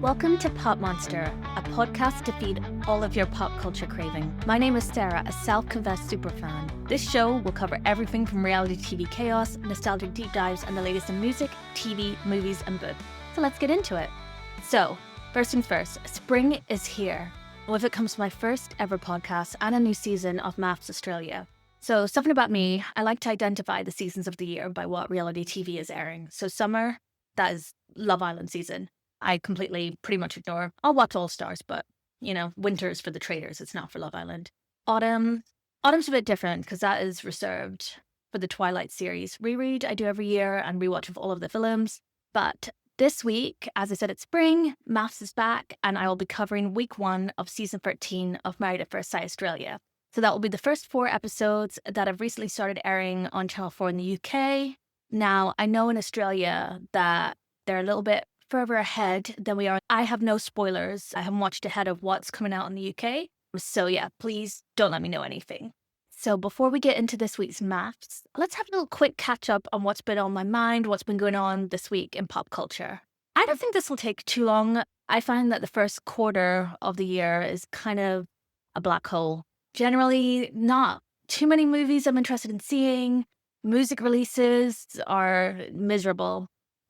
Welcome to Pop Monster, a podcast to feed all of your pop culture craving. My name is Sarah, a self-confessed superfan. This show will cover everything from reality TV chaos, nostalgic deep dives, and the latest in music, TV, movies, and books. So let's get into it. So, first things first, spring is here. With it comes my first ever podcast and a new season of MAFS Australia. So, something about me, I like to identify the seasons of the year by what reality TV is airing. So summer, that is Love Island season. I completely pretty much ignore. I'll watch All Stars, but, winter is for the traders. It's not for Love Island. Autumn's a bit different because that is reserved for the Twilight series reread I do every year and rewatch of all of the films. But this week, as I said, it's spring, MAFS is back, and I will be covering week 1 of season 13 of Married at First Sight Australia. So that will be the first 4 episodes that have recently started airing on Channel 4 in the UK. Now, I know in Australia that they're a little bit further ahead than we are. I have no spoilers. I haven't watched ahead of what's coming out in the UK. So yeah, please don't let me know anything. So before we get into this week's MAFS, let's have a little quick catch up on what's been on my mind, what's been going on this week in pop culture. I don't think this will take too long. I find that the first quarter of the year is kind of a black hole. Generally, not too many movies I'm interested in seeing. Music releases are miserable.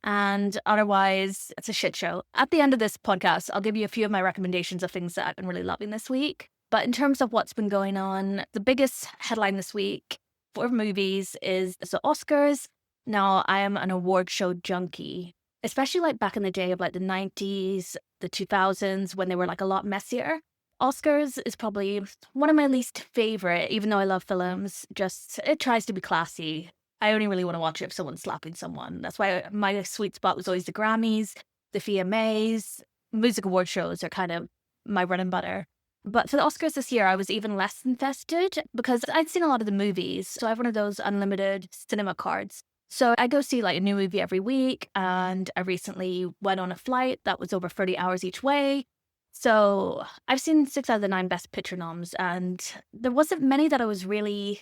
And otherwise, it's a shit show. At the end of this podcast, I'll give you a few of my recommendations of things that I've been really loving this week. But in terms of what's been going on, the biggest headline this week for movies is the Oscars. Now, I am an award show junkie, especially like back in the day of like the 90s, the 2000s, when they were like a lot messier. Oscars is probably one of my least favorite, even though I love films. Just, it tries to be classy. I only really want to watch it if someone's slapping someone. That's why my sweet spot was always the Grammys, the VMAs. Music award shows are kind of my bread and butter. But for the Oscars this year, I was even less invested because I'd seen a lot of the movies. So I have one of those unlimited cinema cards. So I go see like a new movie every week. And I recently went on a flight that was over 30 hours each way. So I've seen 6 out of the 9 Best Picture noms. And there wasn't many that I was really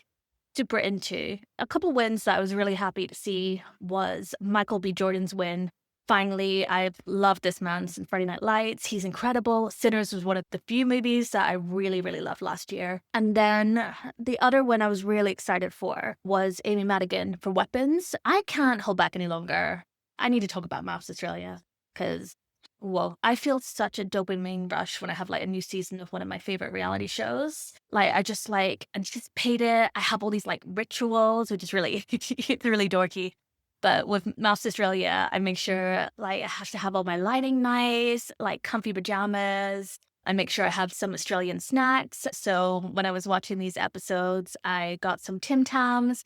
super into. A couple wins that I was really happy to see was Michael B. Jordan's win. Finally, I've loved this man since Friday Night Lights. He's incredible. Sinners was one of the few movies that I really, really loved last year. And then the other one I was really excited for was Amy Madigan for Weapons. I can't hold back any longer. I need to talk about MAFS Australia because whoa, I feel such a dopamine rush when I have like a new season of one of my favorite reality shows. Like I just anticipate it. I have all these like rituals, which is really, it's really dorky. But with MAFS Australia, I make sure like I have to have all my lighting nice, like comfy pajamas. I make sure I have some Australian snacks. So when I was watching these episodes, I got some Tim Tams.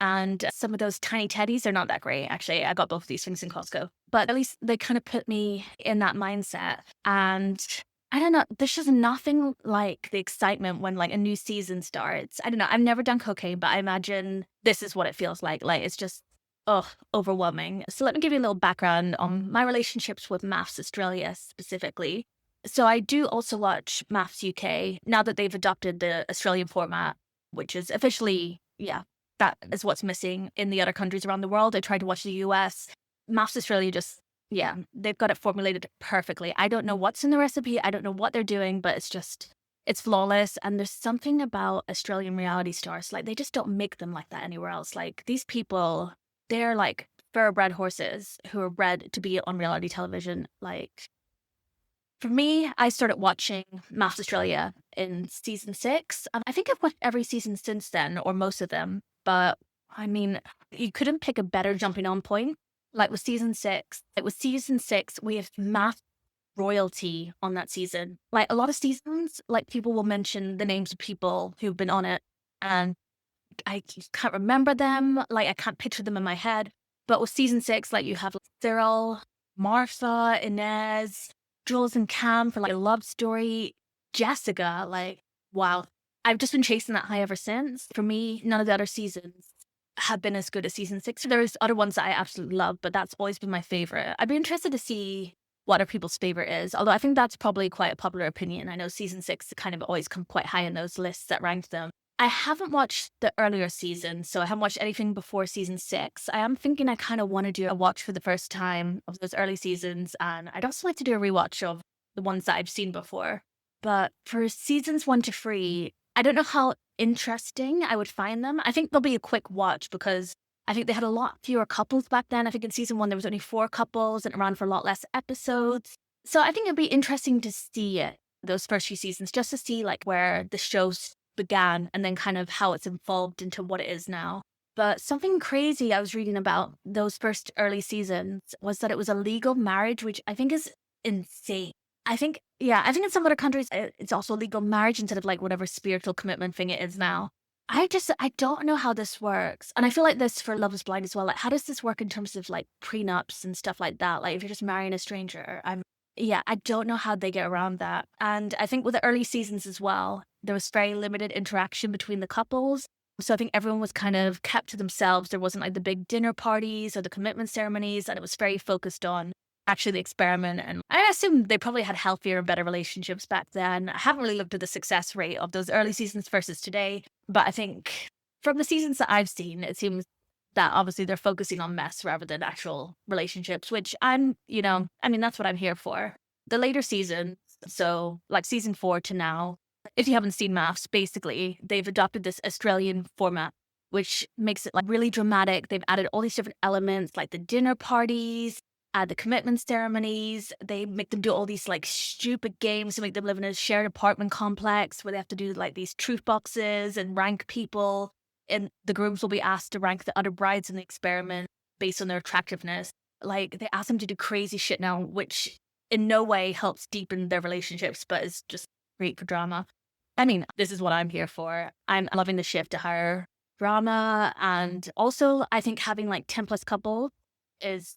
And some of those tiny teddies are not that great. Actually, I got both of these things in Costco. But at least they kind of put me in that mindset. And I don't know, there's just nothing like the excitement when like a new season starts. I don't know, I've never done cocaine, but I imagine this is what it feels like. Like it's just, overwhelming. So let me give you a little background on my relationships with MAFS Australia specifically. So I do also watch MAFS UK now that they've adopted the Australian format, which is officially, that is what's missing in the other countries around the world. I tried to watch the US. MAFS Australia they've got it formulated perfectly. I don't know what's in the recipe. I don't know what they're doing, but it's flawless. And there's something about Australian reality stars. Like they just don't make them like that anywhere else. Like these people, they're like thoroughbred horses who are bred to be on reality television. Like for me, I started watching MAFS Australia in season 6. I think I've watched every season since then, or most of them. But I mean, you couldn't pick a better jumping on point. Like with season 6, we have MAFS royalty on that season. Like a lot of seasons, like people will mention the names of people who've been on it. And I can't remember them. Like I can't picture them in my head. But with season 6, like you have Cyril, Martha, Inez, Jules and Cam for like a love story. Jessica, like, wow. I've just been chasing that high ever since. For me, none of the other seasons have been as good as season 6. There's other ones that I absolutely love, but that's always been my favorite. I'd be interested to see what other people's favorite is, although I think that's probably quite a popular opinion. I know season 6 kind of always come quite high in those lists that rank them. I haven't watched the earlier seasons, so I haven't watched anything before season 6. I am thinking I kind of want to do a watch for the first time of those early seasons, and I'd also like to do a rewatch of the ones that I've seen before. But for seasons 1 to 3, I don't know how interesting I would find them. I think they'll be a quick watch because I think they had a lot fewer couples back then. I think in season 1 there was only 4 couples and it ran for a lot less episodes. So I think it'd be interesting to see it, those first few seasons, just to see like where the show began and then kind of how it's evolved into what it is now. But something crazy I was reading about those first early seasons was that it was a legal marriage, which I think is insane. I think in some other countries it's also legal marriage instead of like whatever spiritual commitment thing it is now. I don't know how this works. And I feel like this for Love is Blind as well. Like, how does this work in terms of like prenups and stuff like that? Like, if you're just marrying a stranger, yeah, I don't know how they get around that. And I think with the early seasons as well, there was very limited interaction between the couples. So I think everyone was kind of kept to themselves. There wasn't like the big dinner parties or the commitment ceremonies, and it was very focused on actually the experiment. And I assume they probably had healthier and better relationships back then. I haven't really looked at the success rate of those early seasons versus today, but I think from the seasons that I've seen, it seems that obviously they're focusing on mess rather than actual relationships, which that's what I'm here for. The later seasons, so like season 4 to now, if you haven't seen MAFS, basically they've adopted this Australian format, which makes it like really dramatic. They've added all these different elements like the dinner parties, the commitment ceremonies. They make them do all these like stupid games to make them live in a shared apartment complex where they have to do like these truth boxes and rank people. And the grooms will be asked to rank the other brides in the experiment based on their attractiveness. Like, they ask them to do crazy shit now, which in no way helps deepen their relationships, but is just great for drama. I mean, this is what I'm here for. I'm loving the shift to higher drama. And also, I think having like 10 plus couple is,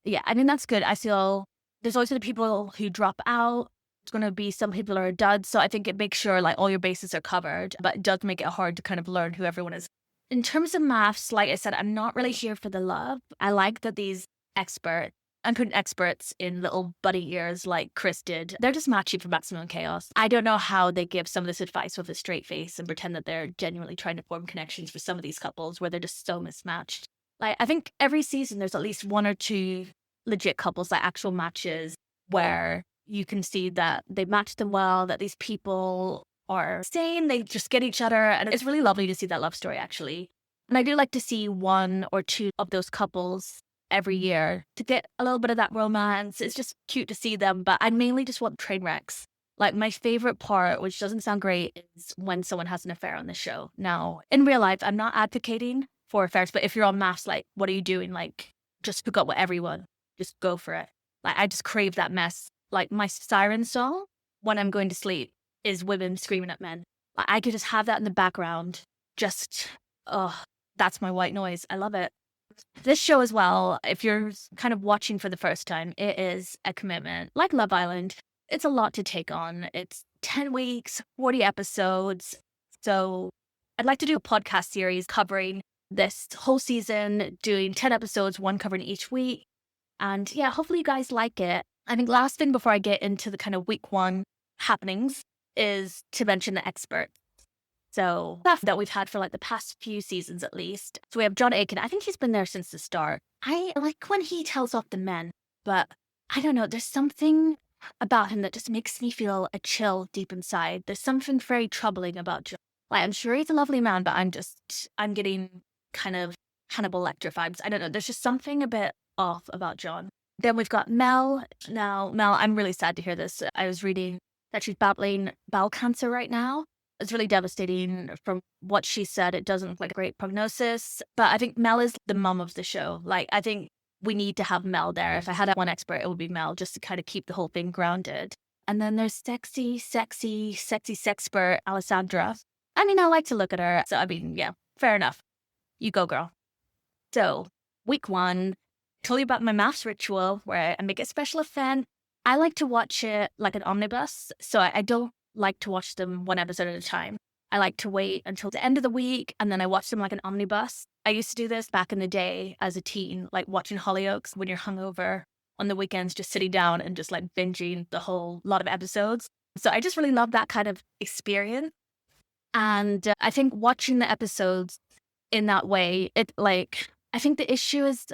yeah, I mean, that's good. I feel there's always the people who drop out. It's going to be some people are duds. So I think it makes sure like all your bases are covered, but it does make it hard to kind of learn who everyone is. In terms of MAFS, like I said, I'm not really here for the love. I like that these experts, I'm putting experts in little buddy ears like Chris did. They're just matchy for maximum chaos. I don't know how they give some of this advice with a straight face and pretend that they're genuinely trying to form connections for some of these couples where they're just so mismatched. Like, I think every season there's at least 1 or 2 legit couples, like actual matches, where you can see that they matched them well, that these people are sane, they just get each other. And it's really lovely to see that love story, actually. And I do like to see 1 or 2 of those couples every year to get a little bit of that romance. It's just cute to see them, but I mainly just want train wrecks. Like, my favorite part, which doesn't sound great, is when someone has an affair on the show. Now, in real life, I'm not advocating for affairs, but if you're on MAFS, like, what are you doing? Like, just hook up with everyone. Just go for it. Like, I just crave that mess. Like, my siren song when I'm going to sleep is women screaming at men. Like, I could just have that in the background. Just, that's my white noise. I love it. This show as well, if you're kind of watching for the first time, it is a commitment. Like Love Island, it's a lot to take on. It's 10 weeks, 40 episodes. So I'd like to do a podcast series covering this whole season, doing 10 episodes, 1 covering each week. And yeah, hopefully you guys like it. I think last thing before I get into the kind of week 1 happenings is to mention the experts. So stuff that we've had for like the past few seasons at least. So we have John Aiken. I think he's been there since the start. I like when he tells off the men, but I don't know. There's something about him that just makes me feel a chill deep inside. There's something very troubling about John. Like, I'm sure he's a lovely man, but I'm getting kind of Hannibal Lecter vibes. I don't know. There's just something a bit off about John. Then we've got Mel. Now, Mel, I'm really sad to hear this. I was reading that she's battling bowel cancer right now. It's really devastating. From what she said, it doesn't look like a great prognosis. But I think Mel is the mum of the show. Like, I think we need to have Mel there. If I had one expert, it would be Mel, just to kind of keep the whole thing grounded. And then there's sexy sexpert Alessandra. I mean, I like to look at her. So, I mean, yeah, fair enough. You go, girl. So, week 1, told you about my MAFS ritual where I make a special event. I like to watch it like an omnibus. So I don't like to watch them 1 episode at a time. I like to wait until the end of the week and then I watch them like an omnibus. I used to do this back in the day as a teen, like watching Hollyoaks when you're hungover on the weekends, just sitting down and just like binging the whole lot of episodes. So I just really love that kind of experience. And I think watching the episodes in that way, I think the issue is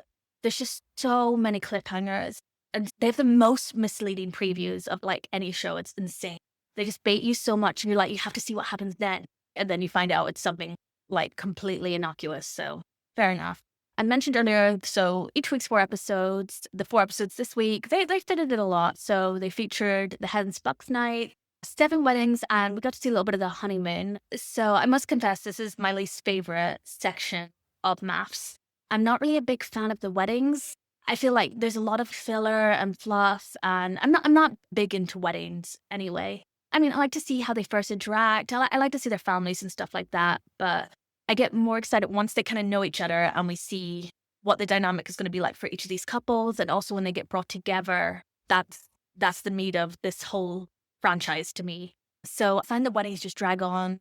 there's just so many cliffhangers and they have the most misleading previews of like any show. It's insane. They just bait you so much and you're like, you have to see what happens then. And then you find out it's something like completely innocuous. So fair enough. I mentioned earlier, so each week's 4 episodes. The 4 episodes this week, they fitted it a lot. So they featured the Hens Bucks night, 7 weddings, and we got to see a little bit of the honeymoon. So I must confess, this is my least favorite section of MAFS. I'm not really a big fan of the weddings. I feel like there's a lot of filler and fluff, and I'm not big into weddings anyway. I mean, I like to see how they first interact. I like to see their families and stuff like that, but I get more excited once they kind of know each other and we see what the dynamic is going to be like for each of these couples, and also when they get brought together. That's the meat of this whole franchise to me. So I find the weddings just drag on.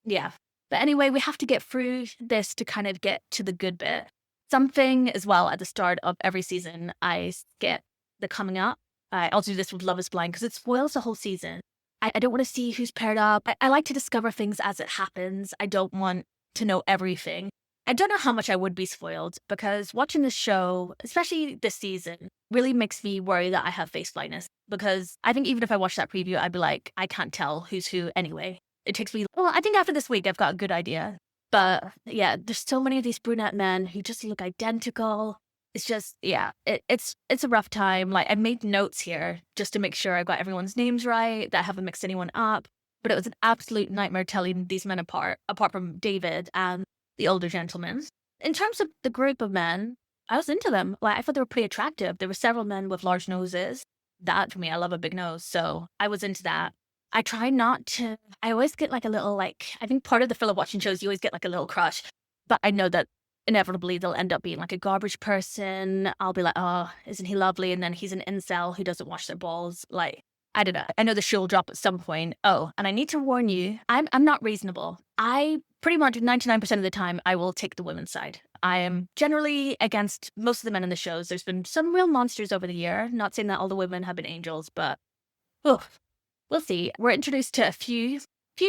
Yeah. But anyway, we have to get through this to kind of get to the good bit. Something as well at the start of every season, I skip the coming up. I also do this with Love is Blind because it spoils the whole season. I don't want to see who's paired up. I like to discover things as it happens. I don't want to know everything. I don't know how much I would be spoiled because watching this show, especially this season, really makes me worry that I have face blindness. Because I think even if I watch that preview, I'd be like, I can't tell who's who anyway. It takes me, well, I think after this week, I've got a good idea. But yeah, there's so many of these brunette men who just look identical. It's just, yeah, it's a rough time. Like, I made notes here just to make sure I got everyone's names right, that I haven't mixed anyone up. But it was an absolute nightmare telling these men apart from David and the older gentleman. In terms of the group of men, I was into them. Like, I thought they were pretty attractive. There were several men with large noses. That, for me, I love a big nose. So I was into that. I try not to, I always get like a little, like, I think part of the feel of watching shows, you always get like a little crush. But I know that inevitably they'll end up being like a garbage person. I'll be like, oh, isn't he lovely? And then he's an incel who doesn't wash their balls. Like, I don't know. I know the show will drop at some point. Oh, and I need to warn you, I'm not reasonable. I pretty much 99% of the time, I will take the women's side. I am generally against most of the men in the shows. There's been some real monsters over the year. Not saying that all the women have been angels, but we'll see. We're introduced to a few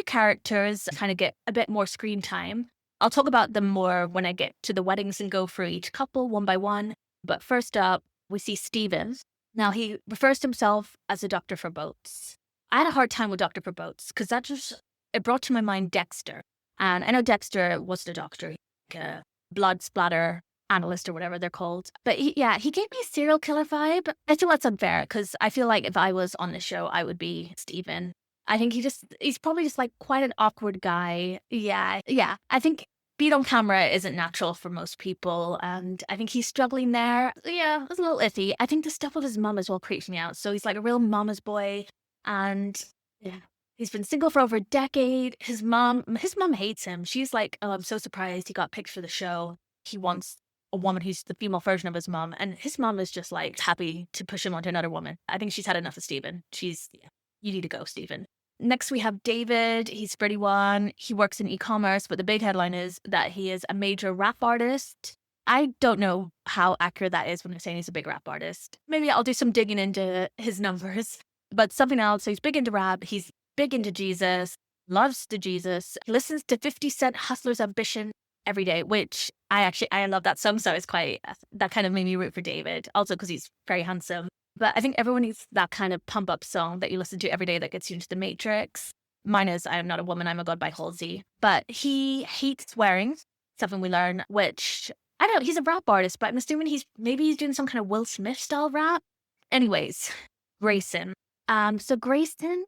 characters, kind of get a bit more screen time. I'll talk about them more when I get to the weddings and go through each couple one by one. But first up, we see Steven. Now, he refers to himself as a doctor for boats. I had a hard time with doctor for boats because it brought to my mind Dexter. And I know Dexter wasn't a doctor, like a blood splatter analyst or whatever they're called. But he gave me a serial killer vibe. I feel that's unfair because I feel like if I was on the show, I would be Steven. I think he's probably just like quite an awkward guy. Yeah. I think being on camera isn't natural for most people. And I think he's struggling there. Yeah, it was a little iffy. I think the stuff with his mum as well creeps me out. So he's like a real mama's boy. And yeah, he's been single for over a decade. His mom hates him. She's like, oh, I'm so surprised he got picked for the show. He wants a woman who's the female version of his mom. And his mom is just like happy to push him onto another woman. I think she's had enough of Steven. You need to go, Steven. Next, we have David. He's 31. He works in e-commerce, but the big headline is that he is a major rap artist. I don't know how accurate that is when they're saying he's a big rap artist. Maybe I'll do some digging into his numbers. But something else, so he's big into rap. He's big into Jesus, loves the Jesus. He listens to 50 Cent Hustler's Ambition every day, which I love that song. So it's that kind of made me root for David. Also because he's very handsome. But I think everyone needs that kind of pump up song that you listen to every day that gets you into the Matrix. Mine is I Am Not a Woman, I'm a God by Halsey. But he hates swearing, something we learn, which, I don't know, he's a rap artist, but I'm assuming he's doing some kind of Will Smith style rap. Anyways, Grayson. So Grayson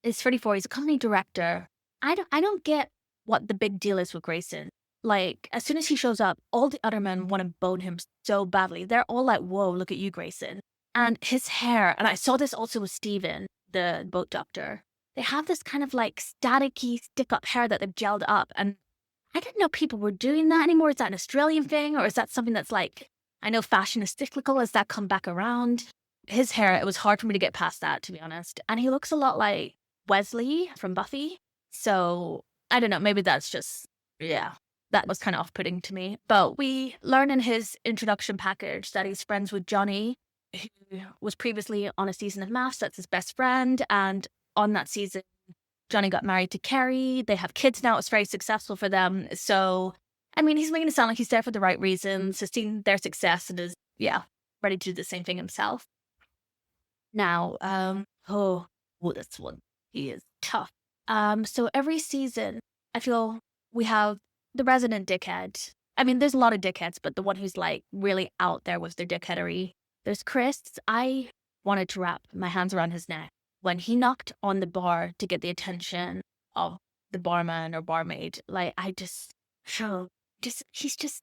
is 34, he's a company director. I don't get what the big deal is with Grayson. Like, as soon as he shows up, all the other men want to bone him so badly. They're all like, whoa, look at you, Grayson. And his hair, and I saw this also with Steven, the boat doctor. They have this kind of like staticky stick-up hair that they've gelled up. And I didn't know people were doing that anymore. Is that an Australian thing? Or is that something that's like, I know fashion is cyclical. Has that come back around? His hair, it was hard for me to get past that, to be honest. And he looks a lot like Wesley from Buffy. So I don't know, maybe that's just, yeah, that was kind of off-putting to me. But we learn in his introduction package that he's friends with Johnny, who was previously on a season of MAFS. That's his best friend. And on that season, Johnny got married to Carrie. They have kids now. It's very successful for them. So, I mean, he's making it sound like he's there for the right reasons, has seen their success and is, ready to do the same thing himself. Now, this one, he is tough. So every season, I feel we have the resident dickhead. I mean, there's a lot of dickheads, but the one who's like really out there with their dickheadery. There's Chris. I wanted to wrap my hands around his neck when he knocked on the bar to get the attention of the barman or barmaid. Like, he's just,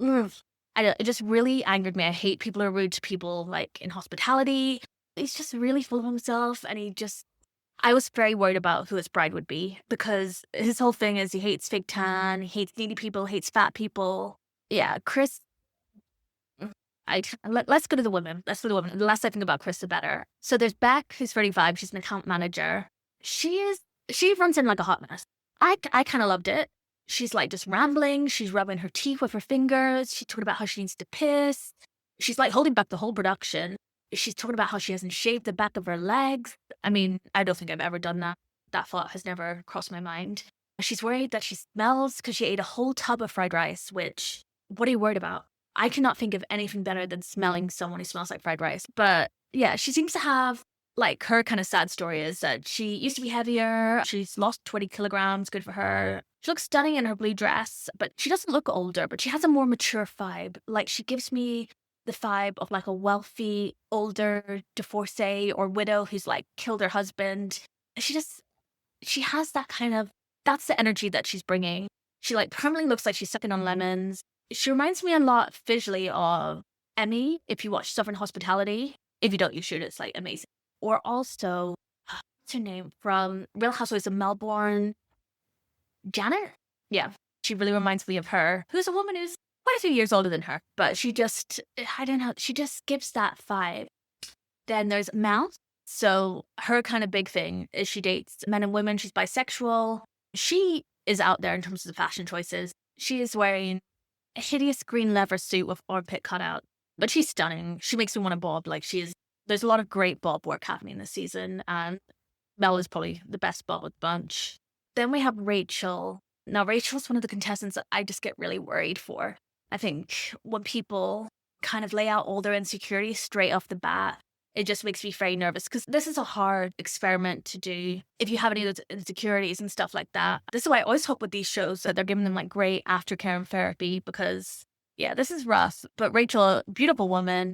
ugh. It just really angered me. I hate people who are rude to people, like in hospitality. He's just really full of himself, and I was very worried about who his bride would be, because his whole thing is he hates fake tan, he hates needy people, hates fat people. Yeah, Chris. Let's go to the women. Let's go to the women. The less I think about Chris, the better. So there's Bec, who's 35. She's an account manager. She runs in like a hot mess. I kind of loved it. She's like just rambling. She's rubbing her teeth with her fingers. She's talking about how she needs to piss. She's like holding back the whole production. She's talking about how she hasn't shaved the back of her legs. I mean, I don't think I've ever done that. That thought has never crossed my mind. She's worried that she smells because she ate a whole tub of fried rice, which, what are you worried about? I cannot think of anything better than smelling someone who smells like fried rice. But yeah, she seems to have, like, her kind of sad story is that she used to be heavier. She's lost 20 kilograms. Good for her. She looks stunning in her blue dress, but she doesn't look older, but she has a more mature vibe. Like, she gives me the vibe of like a wealthy, older divorcee or widow who's like killed her husband. She has that kind of, that's the energy that she's bringing. She like permanently looks like she's sucking on lemons. She reminds me a lot visually of Emmy, if you watch Southern Hospitality. If you don't, you should. It's like amazing. Or also, what's her name? From Real Housewives of Melbourne. Janet? Yeah, she really reminds me of her, who's a woman who's quite a few years older than her. But she just, I don't know, she just gives that vibe. Then there's Mel. So her kind of big thing is she dates men and women. She's bisexual. She is out there in terms of the fashion choices. She is wearing a hideous green leather suit with armpit cutout, but she's stunning. She makes me want to bob. Like, there's a lot of great bob work happening this season, and Mel is probably the best bob of the bunch. Then we have Rachel. Now, Rachel's one of the contestants that I just get really worried for. I think when people kind of lay out all their insecurities straight off the bat, it just makes me very nervous, because this is a hard experiment to do if you have any of those insecurities and stuff like that. This is why I always hope with these shows that they're giving them like great aftercare and therapy, because yeah, this is rough. But Rachel, beautiful woman.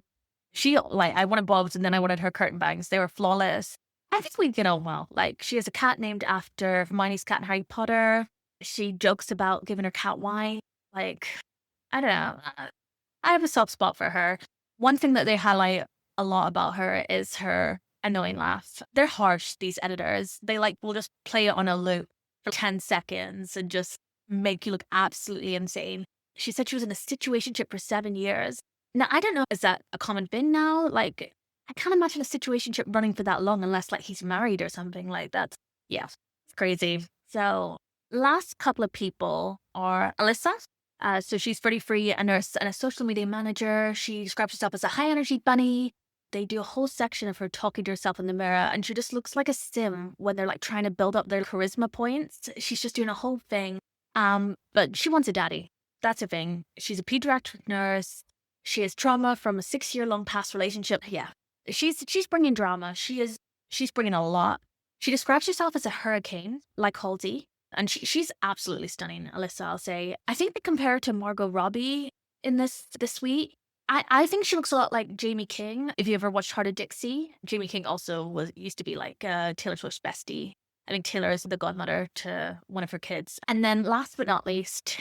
She, like, I wanted bobs and then I wanted her curtain bangs. They were flawless. I think we get on well. Like, she has a cat named after Hermione's cat in Harry Potter. She jokes about giving her cat wine. Like, I don't know. I have a soft spot for her. One thing that they highlight a lot about her is her annoying laugh. They're harsh, these editors. They will just play it on a loop for 10 seconds and just make you look absolutely insane. She said she was in a situationship for 7 years. Now, I don't know, is that a common thing now? Like, I can't imagine a situationship running for that long unless he's married or something like that. Yeah, it's crazy. So, last couple of people are Alissa. So she's 33, a nurse and a social media manager. She describes herself as a high energy bunny. They do a whole section of her talking to herself in the mirror, and she just looks like a sim when they're trying to build up their charisma points. She's just doing a whole thing. But she wants a daddy. That's her thing. She's a pediatric nurse. She has trauma from a 6-year-long past relationship. Yeah, she's bringing drama. She's bringing a lot. She describes herself as a hurricane, like Halsey. And she's absolutely stunning, Alissa, I'll say. I think they compare her to Margot Robbie in this week. I think she looks a lot like Jamie King. If you ever watched Heart of Dixie, Jamie King also used to be Taylor Swift's bestie. I think Taylor is the godmother to one of her kids. And then last but not least,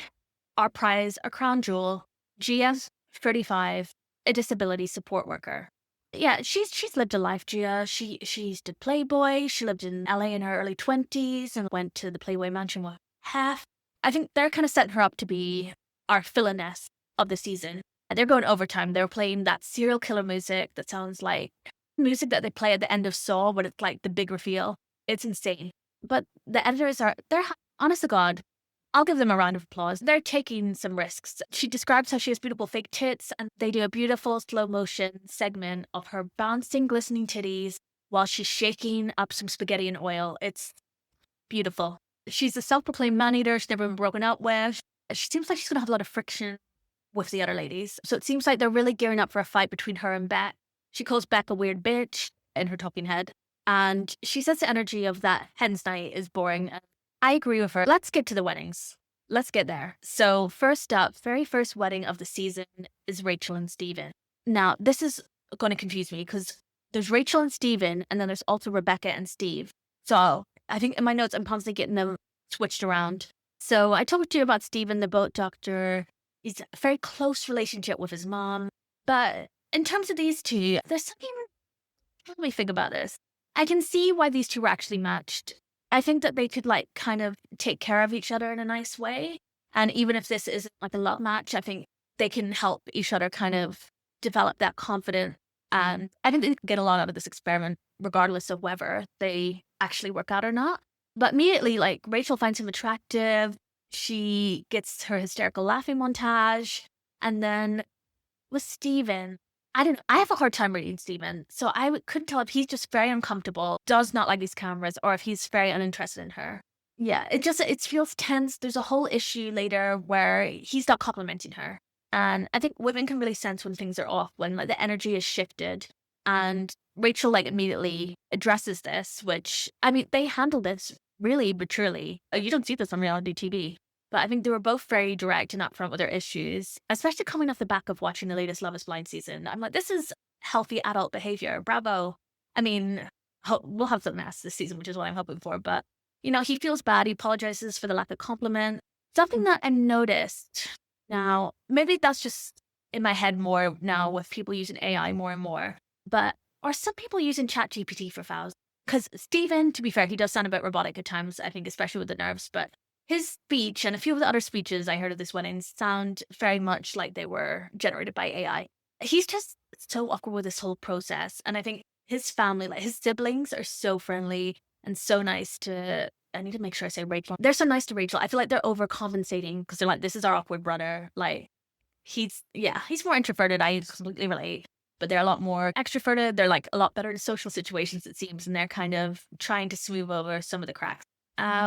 our prize, our crown jewel, Gia, 35, a disability support worker. Yeah, she's lived a life, Gia. She's did Playboy. She lived in LA in her early 20s and went to the Playboy Mansion with Hef. I think they're kind of setting her up to be our villainess of the season. And they're going overtime. They're playing that serial killer music that sounds like music that they play at the end of Saw, when it's like the big reveal. It's insane. But the editors they're honest to God, I'll give them a round of applause. They're taking some risks. She describes how she has beautiful fake tits, and they do a beautiful slow motion segment of her bouncing, glistening titties while she's shaking up some spaghetti in oil. It's beautiful. She's a self-proclaimed man-eater. She's never been broken up with. She seems like she's going to have a lot of friction with the other ladies. So it seems like they're really gearing up for a fight between her and Bec. She calls Bec a weird bitch in her talking head. And she says the energy of that hen's night is boring. And I agree with her. Let's get to the weddings. Let's get there. So first up, very first wedding of the season is Rachel and Steven. Now, this is going to confuse me because there's Rachel and Steven, and then there's also Rebecca and Steve. So I think in my notes, I'm constantly getting them switched around. So I talked to you about Steven, the boat doctor. He's a very close relationship with his mom. But in terms of these two, there's something, let me think about this. I can see why these two were actually matched. I think that they could like kind of take care of each other in a nice way. And even if this isn't like a love match, I think they can help each other kind of develop that confidence. And I think they get a lot out of this experiment, regardless of whether they actually work out or not. But immediately, like, Rachel finds him attractive. She gets her hysterical laughing montage. And then with Steven, I have a hard time reading Steven. So I couldn't tell if he's just very uncomfortable, does not like these cameras, or if he's very uninterested in her. Yeah, it feels tense. There's a whole issue later where he's not complimenting her. And I think women can really sense when things are off, when like the energy is shifted. And Rachel like immediately addresses this, which, I mean, they handle this really maturely. You don't see this on reality TV. But I think they were both very direct and upfront with their issues, especially coming off the back of watching the latest Love is Blind season. I'm like, this is healthy adult behavior. Bravo. I mean, we'll have something else this season, which is what I'm hoping for. But, you know, he feels bad. He apologizes for the lack of compliment. Something that I noticed now, maybe that's just in my head more now with people using AI more and more. But are some people using ChatGPT for vows? Because Steven, to be fair, he does sound a bit robotic at times, I think, especially with the nerves. But his speech and a few of the other speeches I heard of this wedding sound very much like they were generated by AI. He's just so awkward with this whole process. And I think his family, like his siblings, are so friendly and so nice to, I need to make sure I say Rachel. They're so nice to Rachel. I feel like they're overcompensating because they're like, this is our awkward brother. Like, he's more introverted. I completely relate. But they're a lot more extroverted. They're like a lot better in social situations, it seems. And they're kind of trying to smooth over some of the cracks.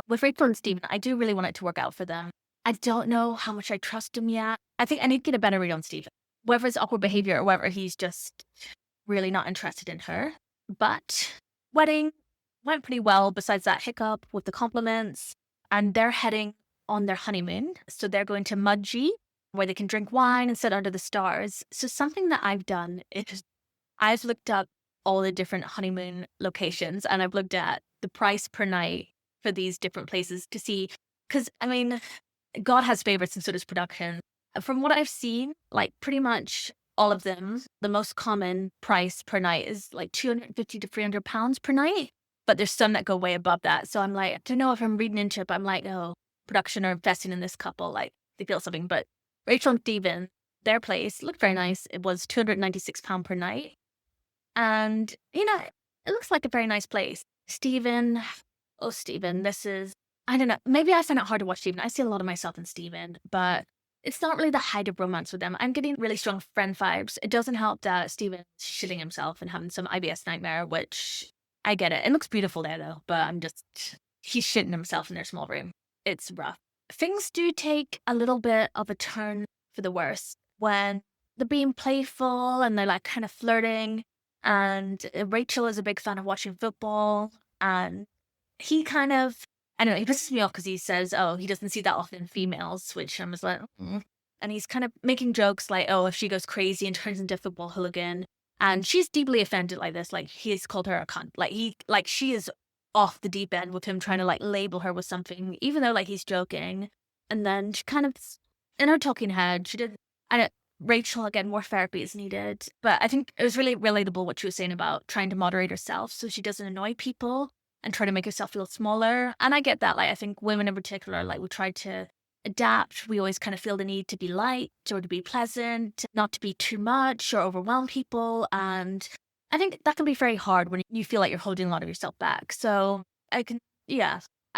With Rachel and Steven, I do really want it to work out for them. I don't know how much I trust him yet. I think I need to get a better read on Steven. Whether it's awkward behavior or whether he's just really not interested in her. But wedding went pretty well besides that hiccup with the compliments. And they're heading on their honeymoon. So they're going to Mudgee, where they can drink wine and sit under the stars. So something that I've done is I've looked up all the different honeymoon locations and I've looked at the price per night for these different places to see, because I mean, God has favorites and so does production. From what I've seen, like pretty much all of them, the most common price per night is like £250 to £300 per night. But there's some that go way above that. So I'm like, I don't know if I'm reading into it, but I'm like, oh, production are investing in this couple. Like they feel something. But Rachel and Steven, their place looked very nice. It was £296 per night. And, you know, it looks like a very nice place. Steven, this is, I don't know. Maybe I find it hard to watch Steven. I see a lot of myself in Steven, but it's not really the height of romance with them. I'm getting really strong friend vibes. It doesn't help that Steven's shitting himself and having some IBS nightmare, which I get it. It looks beautiful there though, but he's shitting himself in their small room. It's rough. Things do take a little bit of a turn for the worse when they're being playful and they're like kind of flirting. And Rachel is a big fan of watching football. And he kind of, I don't know, he pisses me off because he says, oh, he doesn't see that often in females, which I was like, And he's kind of making jokes like, oh, if she goes crazy and turns into a football hooligan. And she's deeply offended like this. Like he's called her a cunt. Like she is off the deep end with him trying to like label her with something, even though like he's joking. And then she kind of, in her talking head, Rachel, again, more therapy is needed. But I think it was really relatable what she was saying about trying to moderate herself so she doesn't annoy people and try to make herself feel smaller. And I get that. Like, I think women in particular, like we try to adapt. We always kind of feel the need to be light or to be pleasant, not to be too much or overwhelm people. And I think that can be very hard when you feel like you're holding a lot of yourself back. So I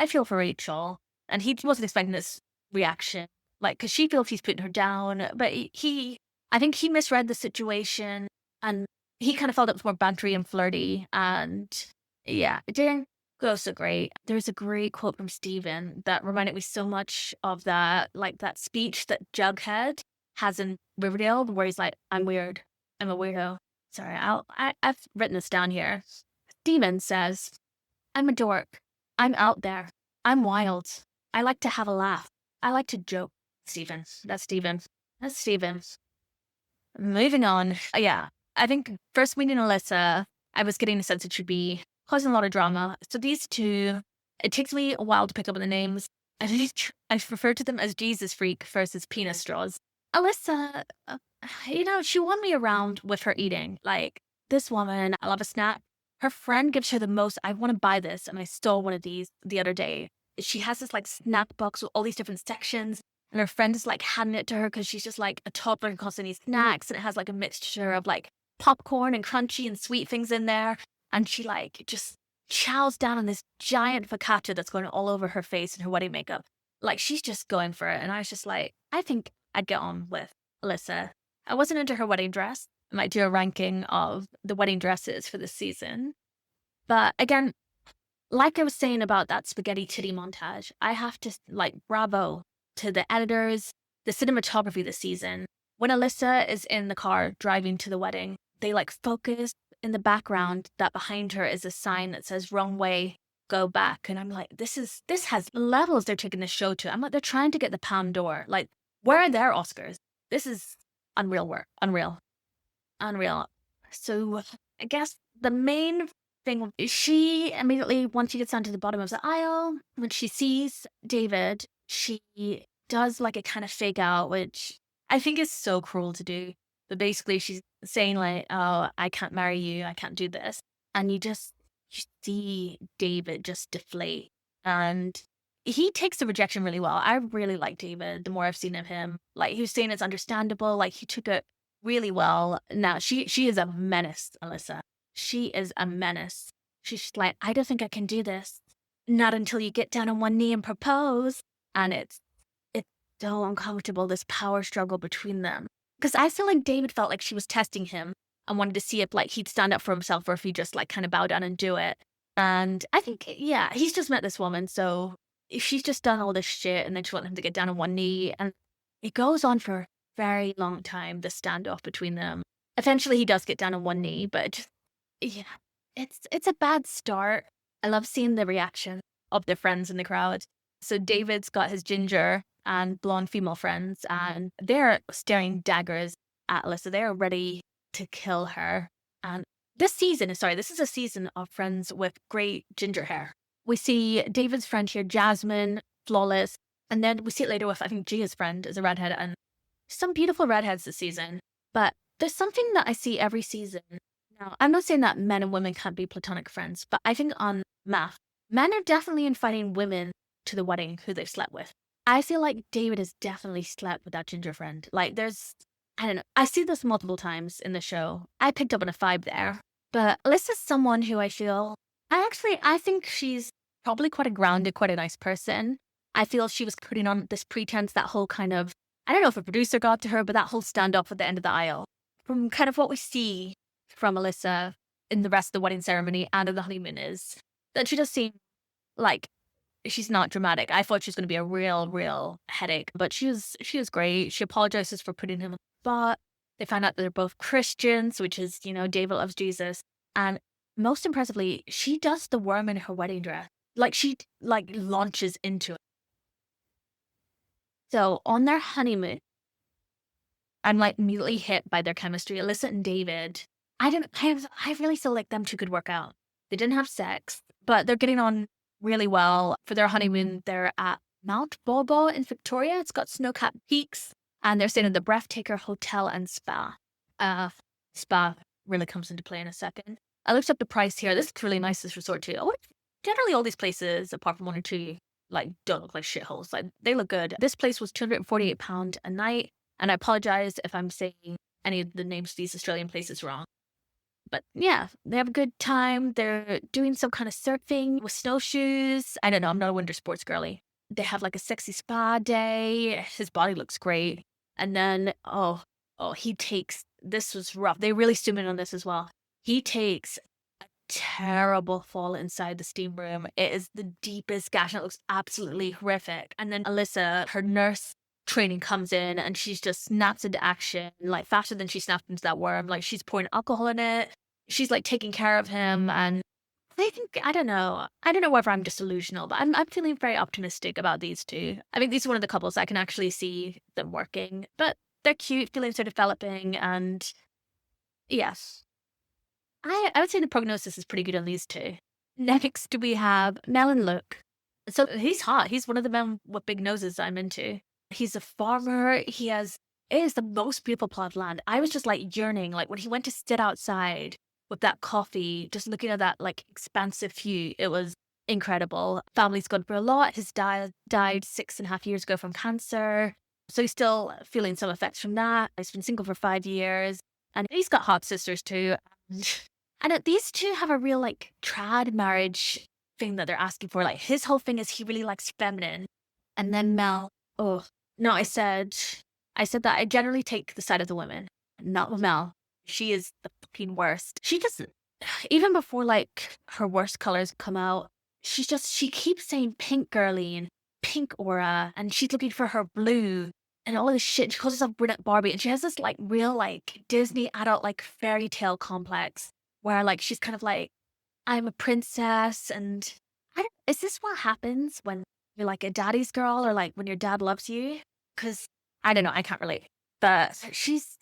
feel for Rachel. And he wasn't expecting this reaction. Like, because she feels he's putting her down, but I think he misread the situation and he kind of felt it was more bantery and flirty. And yeah, it didn't Oh, so great. There's a great quote from Steven that reminded me so much of that, like that speech that Jughead has in Riverdale, where he's like, "I'm weird. I'm a weirdo." Sorry, I've written this down here. Steven says, "I'm a dork. I'm out there. I'm wild. I like to have a laugh. I like to joke." Steven. That's Steven. That's Steven. Moving on. Yeah. I think first meeting Alissa, I was getting a sense it should be causing a lot of drama. So these two, it takes me a while to pick up on the names. I refer to them as Jesus Freak versus Penis Straws. Alissa, she won me around with her eating. Like, this woman, I love a snack. Her friend gives her the most. I want to buy this, and I stole one of these the other day. She has this like snack box with all these different sections, and her friend is like handing it to her because she's just like a toddler and constantly needs snacks, and it has like a mixture of like popcorn and crunchy and sweet things in there. And she like just chows down on this giant focaccia that's going all over her face and her wedding makeup. Like, she's just going for it. And I was just like, I think I'd get on with Alissa. I wasn't into her wedding dress. I might do a ranking of the wedding dresses for this season. But again, like I was saying about that spaghetti titty montage, I have to like bravo to the editors, the cinematography this season. When Alissa is in the car driving to the wedding, they like focus in the background that behind her is a sign that says "wrong way, go back." And I'm like, this has levels they're taking this show to. I'm like, they're trying to get the Palme d'Or. Like, where are their Oscars? This is unreal work. Unreal. So I guess the main thing is she immediately, once she gets down to the bottom of the aisle, when she sees David, she does like a kind of fake out, which I think is so cruel to do. But basically she's saying like, "Oh, I can't marry you. I can't do this." And you see David just deflate. And he takes the rejection really well. I really like David the more I've seen of him. Like, he was saying it's understandable. Like, he took it really well. Now, she is a menace, Alissa. She is a menace. She's just like, "I don't think I can do this. Not until you get down on one knee and propose." And it's so uncomfortable, this power struggle between them. Because I feel like David felt like she was testing him and wanted to see if like he'd stand up for himself or if he'd just like kind of bow down and do it. And I think, yeah, he's just met this woman. So if she's just done all this shit and then she wants him to get down on one knee. And it goes on for a very long time, the standoff between them. Eventually he does get down on one knee, but just, yeah, it's a bad start. I love seeing the reaction of the friends in the crowd. So David's got his ginger and blonde female friends, and they're staring daggers at Alissa. They're ready to kill her. And this is a season of friends with great ginger hair. We see David's friend here, Jasmine, flawless. And then we see it later with, I think, Gia's friend is a redhead, and some beautiful redheads this season. But there's something that I see every season. Now, I'm not saying that men and women can't be platonic friends, but I think on MAFS, men are definitely inviting women to the wedding who they've slept with. I feel like David has definitely slept with that ginger friend. Like, I don't know. I see this multiple times in the show. I picked up on a vibe there. But Alyssa's someone who I think she's probably quite a grounded, quite a nice person. I feel she was putting on this pretense, that whole kind of, I don't know if a producer got to her, but that whole standoff at the end of the aisle. From kind of what we see from Alissa in the rest of the wedding ceremony and of the honeymoon is that she does seem like she's not dramatic. I thought she was going to be a real headache, but she was great. She apologizes for putting him on the spot. They find out that they're both Christians, which is, David loves Jesus. And most impressively, she does the worm in her wedding dress. Like, she launches into it. So on their honeymoon, I'm like immediately hit by their chemistry. Alissa and David, I really feel like them two could work out. They didn't have sex, but they're getting on really well. For their honeymoon, they're at Mount Bobo in Victoria. It's got snow-capped peaks, and they're staying at the Breathtaker Hotel and Spa. Spa really comes into play in a second. I looked up the price here. This is really nice, this resort too. Generally, all these places, apart from one or two, like, don't look like shitholes. Like, they look good. This place was £248 a night, and I apologize if I'm saying any of the names of these Australian places wrong. But yeah, they have a good time. They're doing some kind of surfing with snowshoes. I don't know. I'm not a winter sports girly. They have like a sexy spa day. His body looks great. And then, this was rough. They really zoomed in on this as well. He takes a terrible fall inside the steam room. It is the deepest gash and it looks absolutely horrific. And then Alissa, her nurse training comes in and she's just snaps into action, like faster than she snapped into that worm. Like she's pouring alcohol in it. She's like taking care of him. And I think, I don't know. I don't know whether I'm just delusional, but I'm feeling very optimistic about these two. I think these are one of the couples I can actually see them working. But they're cute, feelings are developing, and yes. I would say the prognosis is pretty good on these two. Next, we have Mel and Luke. So he's hot. He's one of the men with big noses I'm into. He's a farmer. It is the most beautiful plot of land. I was just like yearning, like when he went to sit outside with that coffee, just looking at that like expansive view. It was incredible. Family's gone through a lot. His dad died 6.5 years ago from cancer. So he's still feeling some effects from that. He's been single for 5 years. And he's got hot sisters too. And these two have a real like trad marriage thing that they're asking for. Like his whole thing is he really likes feminine. And then Mel, oh no, I said that I generally take the side of the women, not with Mel. She is the fucking worst. She just, even before like her worst colors come out, she keeps saying pink girly and pink aura, and she's looking for her blue and all of this shit. She calls herself Brunette Barbie, and she has this like real like Disney adult like fairy tale complex where like she's kind of like, I'm a princess, and is this what happens when you're like a daddy's girl or like when your dad loves you? Because I don't know, I can't relate. But she's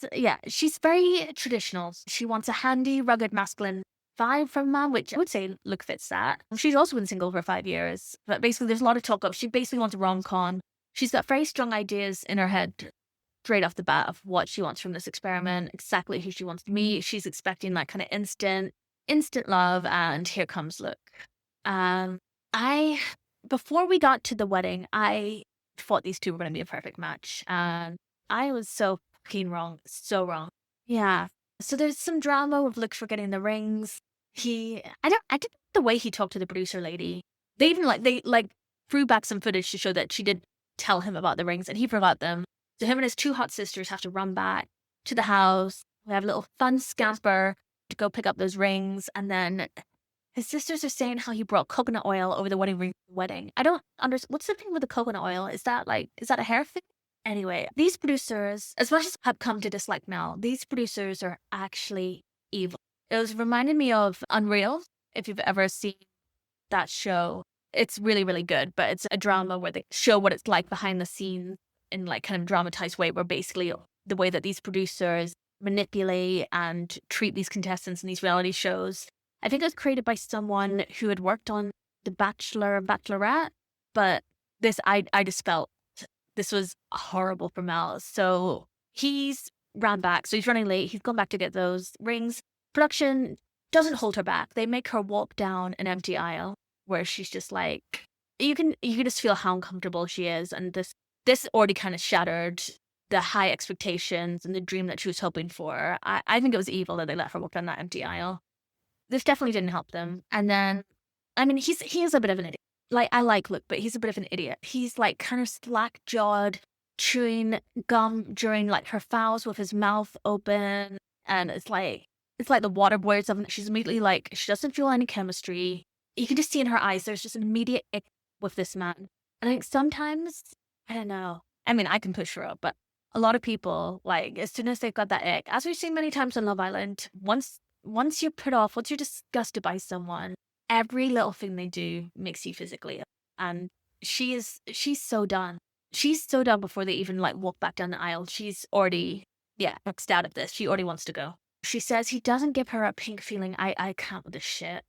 very traditional. She wants a handy, rugged, masculine vibe from a man, which I would say Luke fits that. She's also been single for 5 years. But basically, there's a lot of talk of she basically wants a rom-com. She's got very strong ideas in her head straight off the bat of what she wants from this experiment, exactly who she wants to meet. She's expecting that kind of instant love, and here comes Luke. Before we got to the wedding, I thought these two were going to be a perfect match, and I was so fucking wrong. So wrong. Yeah. So there's some drama with Luke forgetting the rings. I didn't the way he talked to the producer lady. They threw back some footage to show that she did tell him about the rings and he forgot them. So him and his two hot sisters have to run back to the house. We have a little fun scamper to go pick up those rings, and then his sisters are saying how he brought coconut oil over the wedding ring for the wedding. I don't understand. What's the thing with the coconut oil? Is that a hair thing? Anyway, these producers, as much as I've come to dislike Mel, these producers are actually evil. It was reminding me of Unreal, if you've ever seen that show. It's really, really good, but it's a drama where they show what it's like behind the scenes in like kind of dramatized way, where basically the way that these producers manipulate and treat these contestants in these reality shows. I think it was created by someone who had worked on The Bachelor and Bachelorette, but I just felt this was horrible for Mel. So he's ran back. So he's running late. He's gone back to get those rings. Production doesn't hold her back. They make her walk down an empty aisle where she's just like, you can just feel how uncomfortable she is. And this already kind of shattered the high expectations and the dream that she was hoping for. I think it was evil that they let her walk down that empty aisle. This definitely didn't help them. And then, I mean, he is a bit of an idiot. Like, I like Luke, but he's a bit of an idiot. He's like kind of slack-jawed, chewing gum during like her fouls with his mouth open. And it's like the water boils of, she's immediately like, she doesn't feel any chemistry. You can just see in her eyes, there's just an immediate ick with this man. And I think sometimes, I don't know. I mean, I can push her up, but a lot of people, like, as soon as they've got that ick, as we've seen many times on Love Island, once you're put off, once you're disgusted by someone, every little thing they do makes you physically ill. And she's so done. She's so done before they even like walk back down the aisle. She's already, maxed out of this. She already wants to go. She says he doesn't give her a pink feeling. I can't with this shit.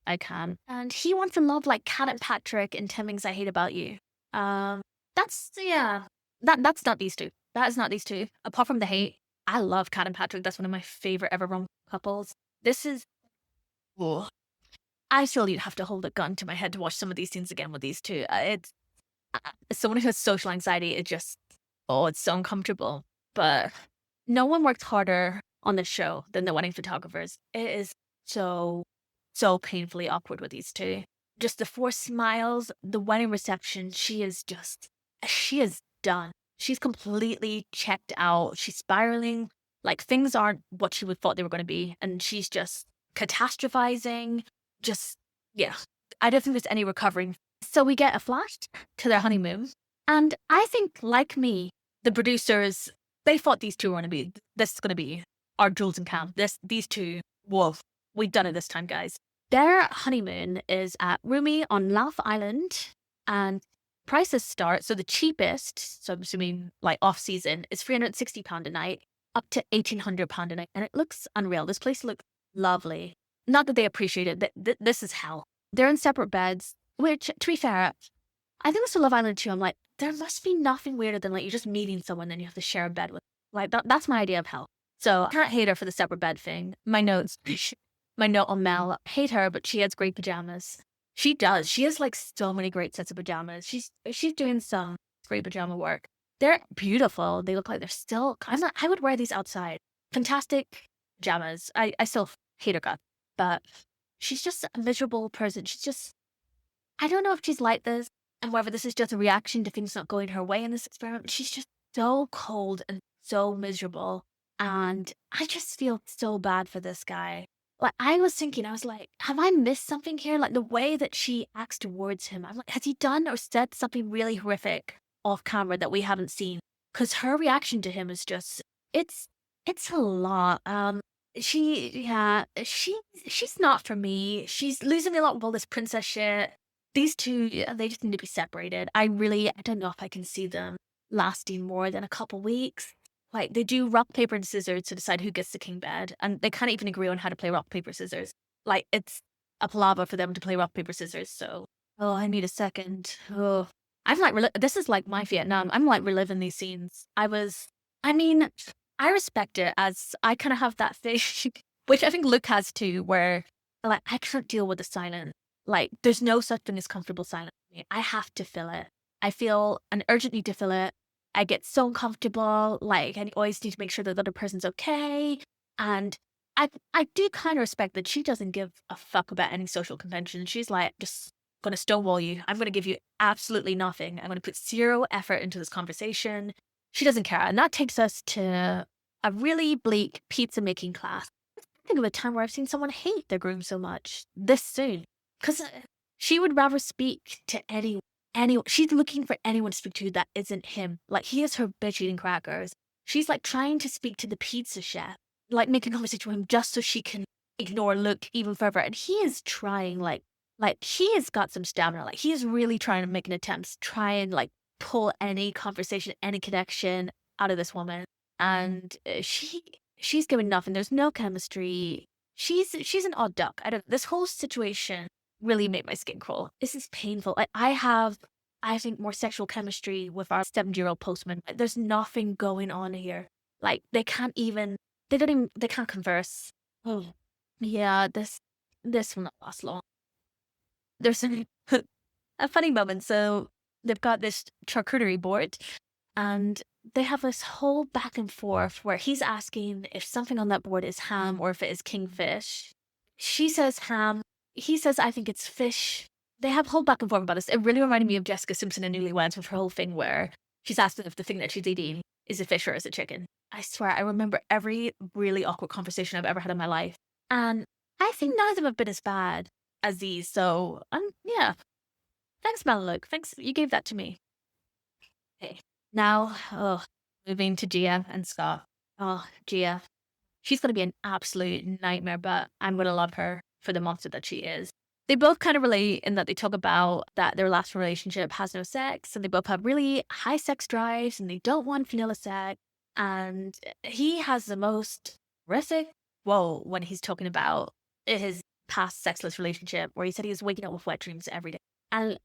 I can. And he wants to love like Cat and Patrick in 10 Things I Hate About You. That's not these two. That is not these two. Apart from the hate, I love Cat and Patrick. That's one of my favorite ever rom couples. This is, oh, I feel you'd have to hold a gun to my head to watch some of these scenes again with these two. It's as someone who has social anxiety, it's so uncomfortable. But no one worked harder on this show than the wedding photographers. It is so painfully awkward with these two. Just the forced smiles, the wedding reception, she is done. She's completely checked out. She's spiraling. Like, things aren't what she would thought they were going to be. And she's just catastrophizing. Just, yeah, I don't think there's any recovering. So we get a flash to their honeymoon. And I think, like me, the producers, they thought these two were going to be, this is going to be our Jules and Cam. These two, whoa, we've done it this time, guys. Their honeymoon is at Rumi on Laugh Island, and prices start. So the cheapest, so I'm assuming like off season, is £360 a night, up to £1,800 a night. And it looks unreal. This place looks lovely. Not that they appreciate it. This is hell. They're in separate beds, which, to be fair, I think it's Love Island too. I'm like, there must be nothing weirder than like you're just meeting someone, then you have to share a bed with. Like that's my idea of hell. So I can't hate her for the separate bed thing. My notes, my note on Mel, hate her, but she has great pajamas. She does. She has like so many great sets of pajamas. She's doing some great pajama work. They're beautiful. They look like they're still. I would wear these outside. Fantastic pajamas. I still hate her guts, but she's just a miserable person. She's just. I don't know if she's like this and whether this is just a reaction to things not going her way in this experiment. She's just so cold and so miserable. And I just feel so bad for this guy. Like, I was thinking, I was like, have I missed something here? Like, the way that she acts towards him. I'm like, has he done or said something really horrific off camera that we haven't seen? Because her reaction to him is just, it's a lot. She's not for me. She's losing me a lot with all this princess shit. These two, yeah, they just need to be separated. I don't know if I can see them lasting more than a couple weeks. Like, they do rock, paper, and scissors to decide who gets the king bed, and they can't even agree on how to play rock, paper, scissors. Like, it's a palaver for them to play rock, paper, scissors, so... Oh, I need a second. Oh. I'm like, this is like my Vietnam. I'm like reliving these scenes. I respect it, as I kind of have that thing, which I think Luke has too, where, like, I can't deal with the silence. Like, there's no such thing as comfortable silence for me. I have to fill it. I feel an urgent need to fill it. I get so uncomfortable. Like, I always need to make sure that the other person's okay. And I do kind of respect that she doesn't give a fuck about any social convention. She's like, just going to stonewall you. I'm going to give you absolutely nothing. I'm going to put zero effort into this conversation. She doesn't care. And that takes us to a really bleak pizza making class. I think of a time where I've seen someone hate their groom so much this soon. Because she would rather speak to anyone. She's looking for anyone to speak to that isn't him. Like, he is her bitch eating crackers. She's like trying to speak to the pizza chef, like making conversation with him just so she can ignore Luke even further. And he is trying, like he has got some stamina. Like, he is really trying to make an attempt, try and like pull any conversation, any connection out of this woman. And she's giving nothing. There's no chemistry. She's an odd duck. This whole situation really made my skin crawl. This is painful. I think, more sexual chemistry with our 70-year-old postman. There's nothing going on here. Like, they can't converse. Oh, yeah, this will not last long. There's a funny moment. So they've got this charcuterie board, and they have this whole back and forth where he's asking if something on that board is ham or if it is kingfish. She says ham. He says, I think it's fish. They have a whole back and forth about this. It really reminded me of Jessica Simpson and Newlyweds with her whole thing where she's asking if the thing that she's eating is a fish or is a chicken. I swear, I remember every really awkward conversation I've ever had in my life. And I think none of them have been as bad as these. So, yeah. Thanks, Mel Luke. Thanks, you gave that to me. Okay. Now, moving to Gia and Scott. Oh, Gia. She's going to be an absolute nightmare, but I'm going to love her for the monster that she is. They both kind of relate in that they talk about that their last relationship has no sex, and they both have really high sex drives, and they don't want vanilla sex. And he has the most horrific when he's talking about his past sexless relationship, where he said he was waking up with wet dreams every day. And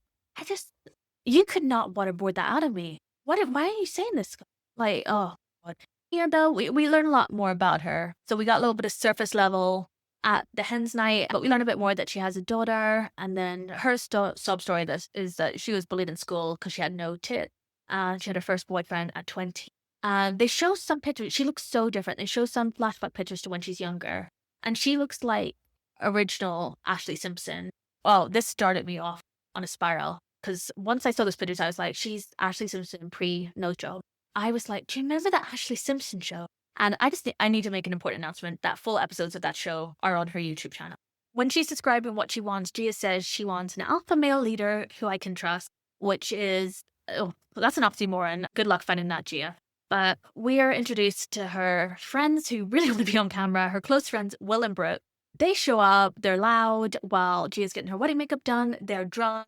you could not waterboard that out of me. Why are you saying this? Like, oh, God. Yeah, though, we learn a lot more about her. So we got a little bit of surface level at the hen's night, but we learn a bit more that she has a daughter, and then her sob story is that she was bullied in school because she had no tit, and she had her first boyfriend at 20. And they show some pictures. She looks so different. They show some flashback pictures to when she's younger, and she looks like original Ashley Simpson. Well, this started me off on a spiral, because once I saw those pictures, I was like, she's Ashley Simpson pre-nose job. I was like, do you remember that Ashley Simpson show? And I need to make an important announcement that full episodes of that show are on her YouTube channel. When she's describing what she wants, Gia says she wants an alpha male leader who I can trust, which is, oh, that's an oxymoron. Good luck finding that, Gia. But we are introduced to her friends who really want to be on camera, her close friends, Will and Brooke. They show up, they're loud while Gia's getting her wedding makeup done. They're drunk.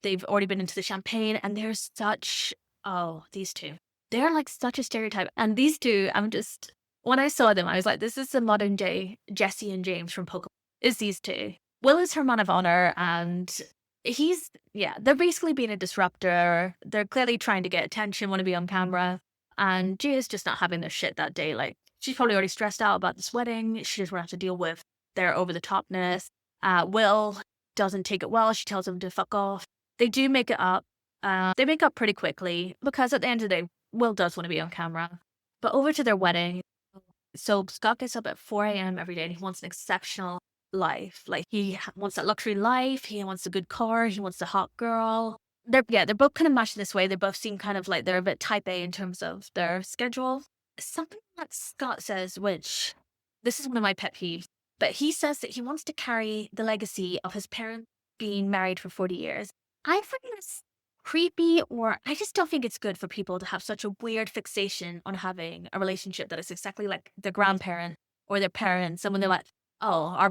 They've already been into the champagne, and they're such, oh, these two. They're like such a stereotype. And these two, when I saw them, I was like, this is the modern day Jesse and James from Pokemon. Is these two. Will is her man of honor, and they're basically being a disruptor. They're clearly trying to get attention, want to be on camera. And Gia's just not having their shit that day. Like, she's probably already stressed out about this wedding. She just won't have to deal with their over the topness. Will doesn't take it well. She tells him to fuck off. They do make it up. They make up pretty quickly because at the end of the day, Will does want to be on camera. But over to their wedding. So Scott gets up at 4 a.m. every day and he wants an exceptional life. Like, he wants that luxury life. He wants a good car. He wants a hot girl. They're both kind of mashed this way. They both seem kind of like they're a bit type A in terms of their schedule. Something that Scott says, which this is one of my pet peeves, but he says that he wants to carry the legacy of his parents being married for 40 years. I find this creepy, or I just don't think it's good for people to have such a weird fixation on having a relationship that is exactly like their grandparent or their parents. And when they're like, I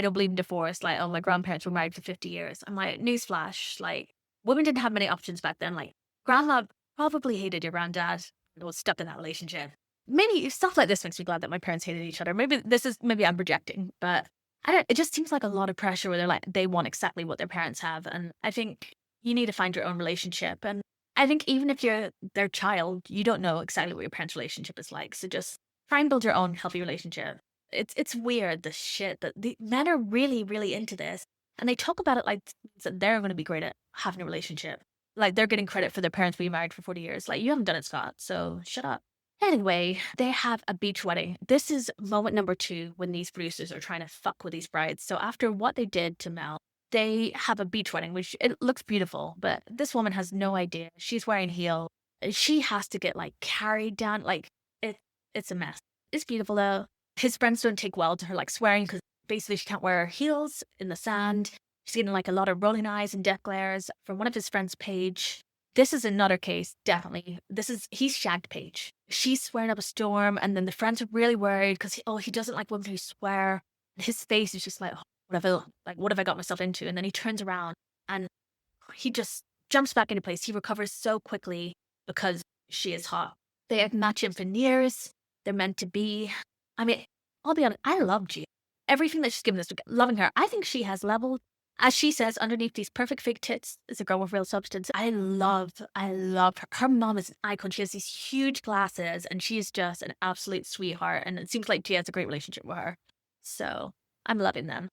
don't believe in divorce. Like, oh, my grandparents were married for 50 years. I'm like, newsflash, like, women didn't have many options back then. Like, grandma probably hated your granddad and was stuck in that relationship. Maybe stuff like this makes me glad that my parents hated each other. Maybe I'm projecting, but it just seems like a lot of pressure where they're like, they want exactly what their parents have. And I think you need to find your own relationship. And I think even if you're their child, you don't know exactly what your parents' relationship is like. So just try and build your own healthy relationship. It's weird, the shit that the men are really, really into this. And they talk about it like that they're going to be great at having a relationship. Like, they're getting credit for their parents being married for 40 years. Like, you haven't done it, Scott. So shut up. Anyway, they have a beach wedding. This is moment number 2 when these producers are trying to fuck with these brides. So after what they did to Mel, they have a beach wedding, which it looks beautiful, but this woman has no idea. She's wearing heels. She has to get like carried down. Like, it's a mess. It's beautiful though. His friends don't take well to her like swearing because basically she can't wear heels in the sand. She's getting like a lot of rolling eyes and death glares from one of his friends, Paige. This is another case, definitely. He's shagged Paige. She's swearing up a storm, and then the friends are really worried because he doesn't like women who swear. His face is just like, what have I got myself into? And then he turns around and he just jumps back into place. He recovers so quickly because she is hot. They have matching veneers. They're meant to be. I mean, I'll be honest, I love Gia. Everything that she's given us, loving her. I think she has leveled. As she says, underneath these perfect fake tits is a girl with real substance. I love her. Her mom is an icon. She has these huge glasses and she's just an absolute sweetheart. And it seems like Gia has a great relationship with her. So I'm loving them.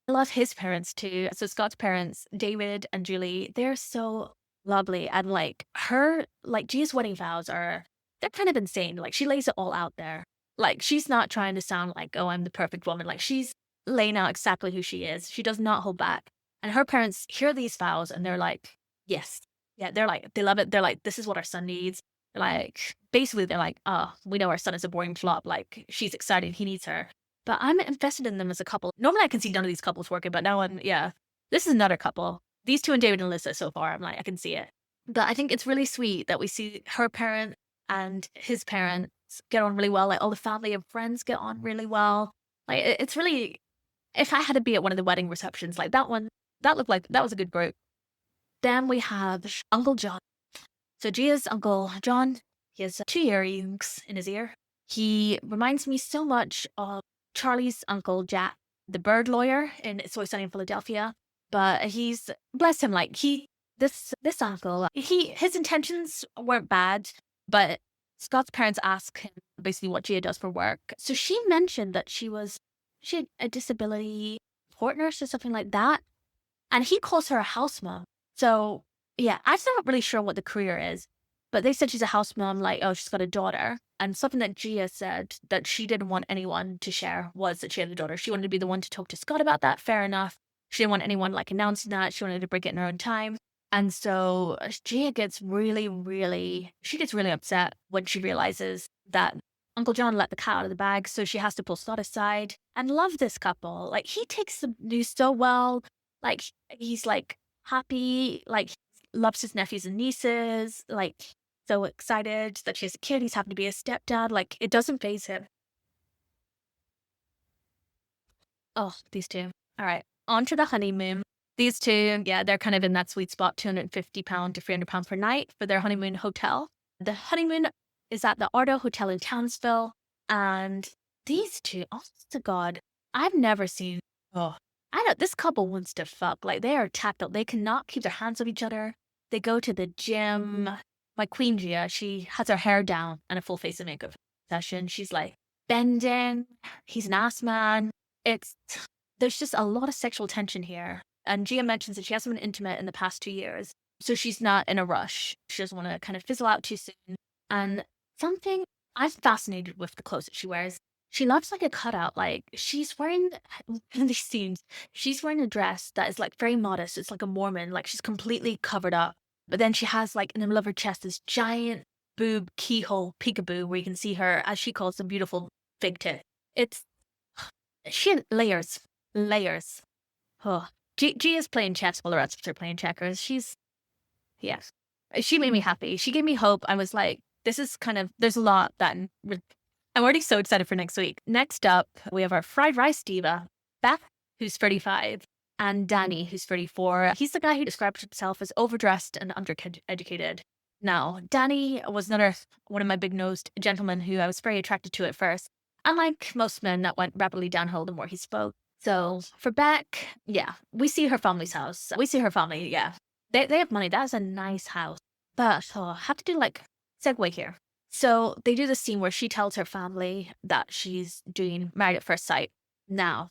I love his parents too. So Scott's parents, David and Julie, they're so lovely. And like Gia's wedding vows they're kind of insane. Like, she lays it all out there. Like, she's not trying to sound like, oh, I'm the perfect woman. Like, she's laying out exactly who she is. She does not hold back. And her parents hear these vows and they're like, yes. Yeah, they're like, they love it. They're like, this is what our son needs. Basically, they're like, oh, we know our son is a boring flop. Like, she's excited. He needs her. But I'm invested in them as a couple. Normally I can see none of these couples working, but now this is another couple. These two and David and Alissa so far, I'm like, I can see it. But I think it's really sweet that we see her parent and his parents get on really well. Like, all the family and friends get on really well. Like, it's really, if I had to be at one of the wedding receptions, like that one, that looked like that was a good group. Then we have Uncle John. So Gia's Uncle John, he has 2 earrings in his ear. He reminds me so much of Charlie's uncle Jack, the bird lawyer in It's Always Sunny in Philadelphia. But he's, bless him, like this uncle, his intentions weren't bad, but Scott's parents ask him basically what Gia does for work. So she mentioned that she had a disability support nurse or something like that. And he calls her a house mom. So yeah, I'm not really sure what the career is, but they said she's a house mom, like, oh, she's got a daughter. And something that Gia said that she didn't want anyone to share was that she had a daughter. She wanted to be the one to talk to Scott about that. Fair enough. She didn't want anyone like announcing that. She wanted to break it in her own time. And so Gia gets really, really upset when she realizes that Uncle John let the cat out of the bag, so she has to pull Scott aside and love this couple. Like, he takes the news so well. Like, he's like happy, like, loves his nephews and nieces, like, so excited that she has a kid. He's happy to be a stepdad. Like, it doesn't phase him. Oh, these two. All right. On to the honeymoon. These two, yeah, they're kind of in that sweet spot, £250 to £300 per night for their honeymoon hotel. The honeymoon is at the Ardo Hotel in Townsville. And these two, honest to God, I've never seen. Oh, I know this couple wants to fuck. Like, they are tapped out. They cannot keep their hands on each other. They go to the gym. My queen Gia, she has her hair down and a full face of makeup session. She's like bending. He's an ass man. It's there's just a lot of sexual tension here. And Gia mentions that she hasn't been intimate in the past 2 years. So she's not in a rush. She doesn't want to kind of fizzle out too soon. And something I'm fascinated with the clothes that she wears. She loves like a cutout. Like, she's wearing in these scenes, she's wearing a dress that is like very modest. It's like a Mormon, like she's completely covered up. But then she has like in the middle of her chest this giant boob keyhole peekaboo where you can see her, as she calls them, beautiful fig tit. It's she had layers, layers. Oh, G is playing chess while the rest of us are playing checkers. Yes, she made me happy. She gave me hope. I was like, this is kind of, there's a lot that I'm already so excited for next week. Next up, we have our fried rice diva, Beth, who's 35, and Danny, who's 34. He's the guy who describes himself as overdressed and undereducated. Now, Danny was another one of my big-nosed gentlemen who I was very attracted to at first. Unlike most men, that went rapidly downhill the more he spoke. So for Bec, yeah, we see her family's house. We see her family, yeah. They have money. That's a nice house. But I have to do like segue here. So they do the scene where she tells her family that she's doing Married at First Sight. Now,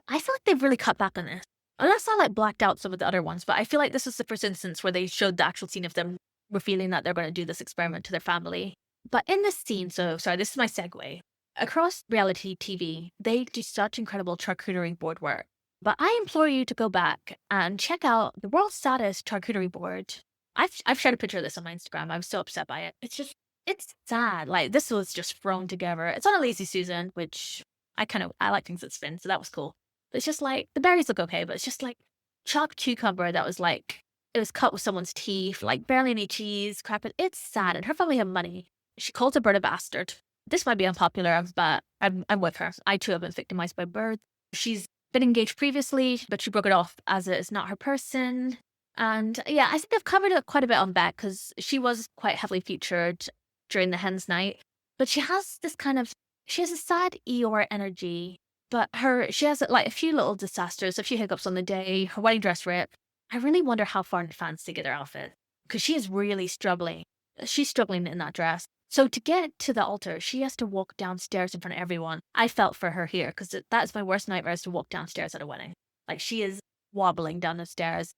I feel like they've really cut back on this. Unless I like blacked out some of the other ones, but I feel like this was the first instance where they showed the actual scene of them revealing that they're going to do this experiment to their family. But in this scene, so sorry, this is my segue. Across reality TV, they do such incredible charcuterie board work. But I implore you to go back and check out the world's saddest charcuterie board. I've shared a picture of this on my Instagram. I'm so upset by it. It's sad. Like, this was just thrown together. It's on a Lazy Susan, which I like things that spin, so that was cool. But it's just like, the berries look okay, but it's just like chopped cucumber that was like, it was cut with someone's teeth, like barely any cheese, crap. It's sad. And her family have money. She calls a bird a bastard. This might be unpopular, but I'm with her. I too have been victimized by birds. She's been engaged previously, but she broke it off as it is not her person. And yeah, I think I've covered it quite a bit on Bec because she was quite heavily featured during the Hens Night. But she has a sad Eeyore energy. But she has like a few little disasters, a few hiccups on the day, her wedding dress rip. I really wonder how far in advance they get her outfit because she is really struggling. She's struggling in that dress. So to get to the altar, she has to walk downstairs in front of everyone. I felt for her here because that's my worst nightmare, is to walk downstairs at a wedding. Like, she is wobbling down the stairs.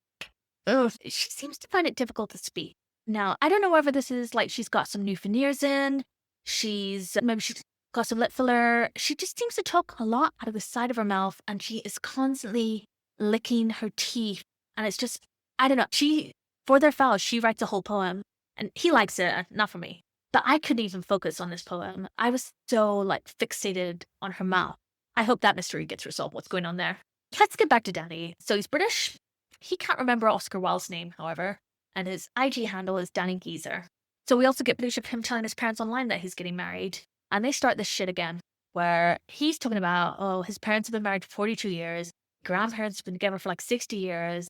Ugh. She seems to find it difficult to speak. Now, I don't know whether this is like she's got some new veneers in. Maybe she's got some lip filler. She just seems to talk a lot out of the side of her mouth, and she is constantly licking her teeth. And it's just, I don't know. For their vows, she writes a whole poem, and he likes it, not for me. But I couldn't even focus on this poem. I was so like fixated on her mouth. I hope that mystery gets resolved. What's going on there? Let's get back to Danny. So he's British. He can't remember Oscar Wilde's name, however, and his IG handle is Danny Geezer. So we also get footage of him telling his parents online that he's getting married. And they start this shit again, where he's talking about, his parents have been married for 42 years. Grandparents have been together for like 60 years.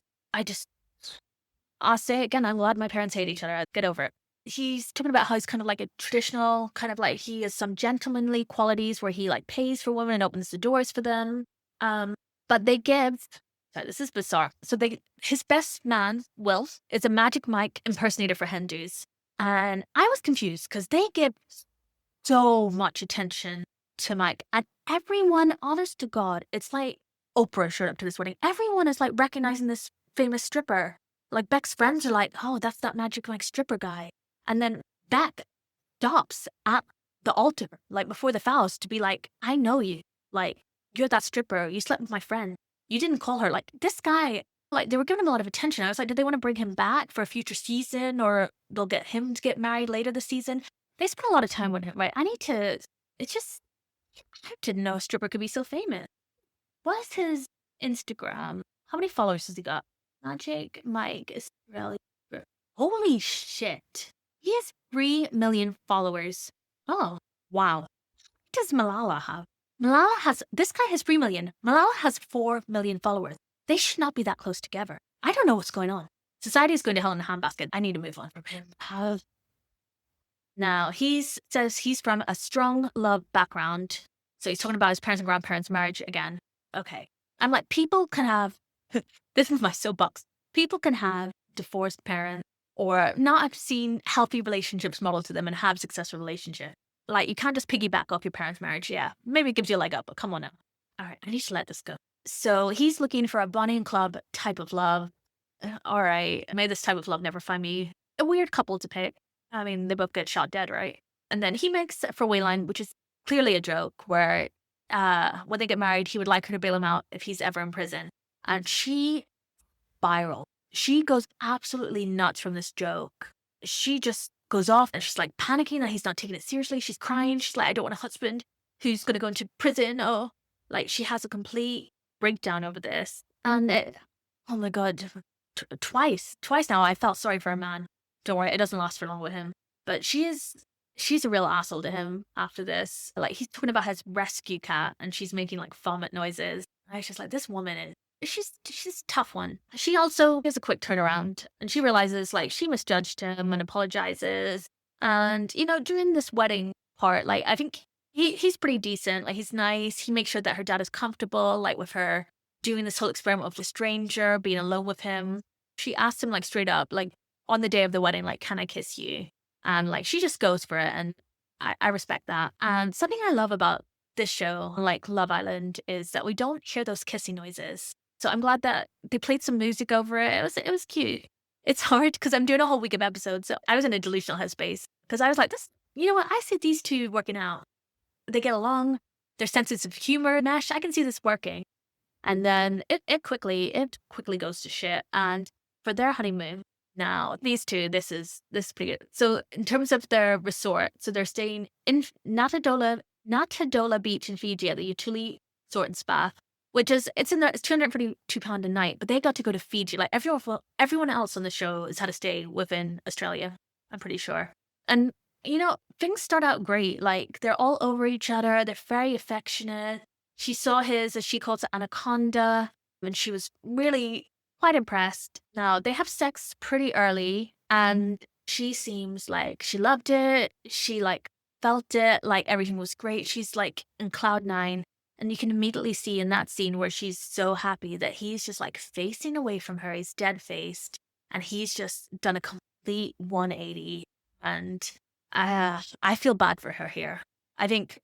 I'll say it again, I'm glad my parents hate each other. Get over it. He's talking about how he's kind of like a traditional, kind of like he has some gentlemanly qualities where he like pays for women and opens the doors for them. But they give, sorry, this is bizarre. So his best man, Will, is a Magic Mike impersonator for Hindus. And I was confused because they give so much attention to Mike. And everyone, honest to God, it's like Oprah showed up to this wedding. Everyone is like recognizing this famous stripper. Like, Bec's friends are like, oh, that's that Magic Mike stripper guy. And then Bec stops at the altar, like before the vows, to be like, I know you. Like, you're that stripper. You slept with my friend. You didn't call her. Like, this guy, like, they were giving him a lot of attention. I was like, did they want to bring him back for a future season, or they'll get him to get married later this season? They spent a lot of time with him, right? I need to It's just, I didn't know a stripper could be so famous. What's his Instagram? How many followers has he got? Magic Mike Australia. Holy shit. He has 3 million followers. Oh, wow. What does Malala have? This guy has 3 million. Malala has 4 million followers. They should not be that close together. I don't know what's going on. Society is going to hell in a handbasket. I need to move on from him. Now, he says he's from a strong love background. So he's talking about his parents and grandparents' marriage again. Okay. I'm like, people can have, this is my soapbox. People can have divorced parents or not have seen healthy relationships modeled to them and have successful relationships. Like, you can't just piggyback off your parents' marriage. Yeah, maybe it gives you a leg up, but come on now. All right, I need to let this go. So he's looking for a Bonnie and Club type of love. All right, may this type of love never find me a weird couple to pick. I mean, they both get shot dead, right? And then he makes for Wayline, which is clearly a joke, where when they get married, he would like her to bail him out if he's ever in prison. And she spirals. She goes absolutely nuts from this joke. She just goes off and she's like panicking that he's not taking it seriously. She's crying. She's like, I don't want a husband who's going to go into prison. Oh, like she has a complete breakdown over this. And oh my God, twice now I felt sorry for a man. Don't worry, it doesn't last for long with him. But she's a real asshole to him after this. Like he's talking about his rescue cat and she's making like vomit noises. I was just like, this woman she's a tough one. She also has a quick turnaround and she realizes like she misjudged him and apologizes. And, you know, during this wedding part, like I think he's pretty decent. Like he's nice. He makes sure that her dad is comfortable, like with her doing this whole experiment of a stranger, being alone with him. She asked him like straight up, like on the day of the wedding, like, can I kiss you? And like she just goes for it. And I respect that. And something I love about this show, like Love Island, is that we don't hear those kissing noises. So I'm glad that they played some music over it. It was cute. It's hard because I'm doing a whole week of episodes. So I was in a delusional headspace because I was like, this, you know what? I see these two working out. They get along. Their senses of humor mesh. I can see this working. And then it quickly goes to shit. And for their honeymoon, now these two, this is pretty good. So in terms of their resort, so they're staying in Natadola Beach in Fiji at the Utuli Resort and Spa, which is it's £242 a night. But they got to go to Fiji. Like everyone else on the show has had to stay within Australia. I'm pretty sure. And you know, things start out great. Like they're all over each other. They're very affectionate. She saw his, as she calls it, anaconda, and she was really quite impressed. Now, they have sex pretty early, and she seems like she loved it. She, like, felt it, like everything was great. She's, like, in cloud nine, and you can immediately see in that scene where she's so happy that he's just, like, facing away from her. He's dead-faced, and he's just done a complete 180, and I feel bad for her here. I think...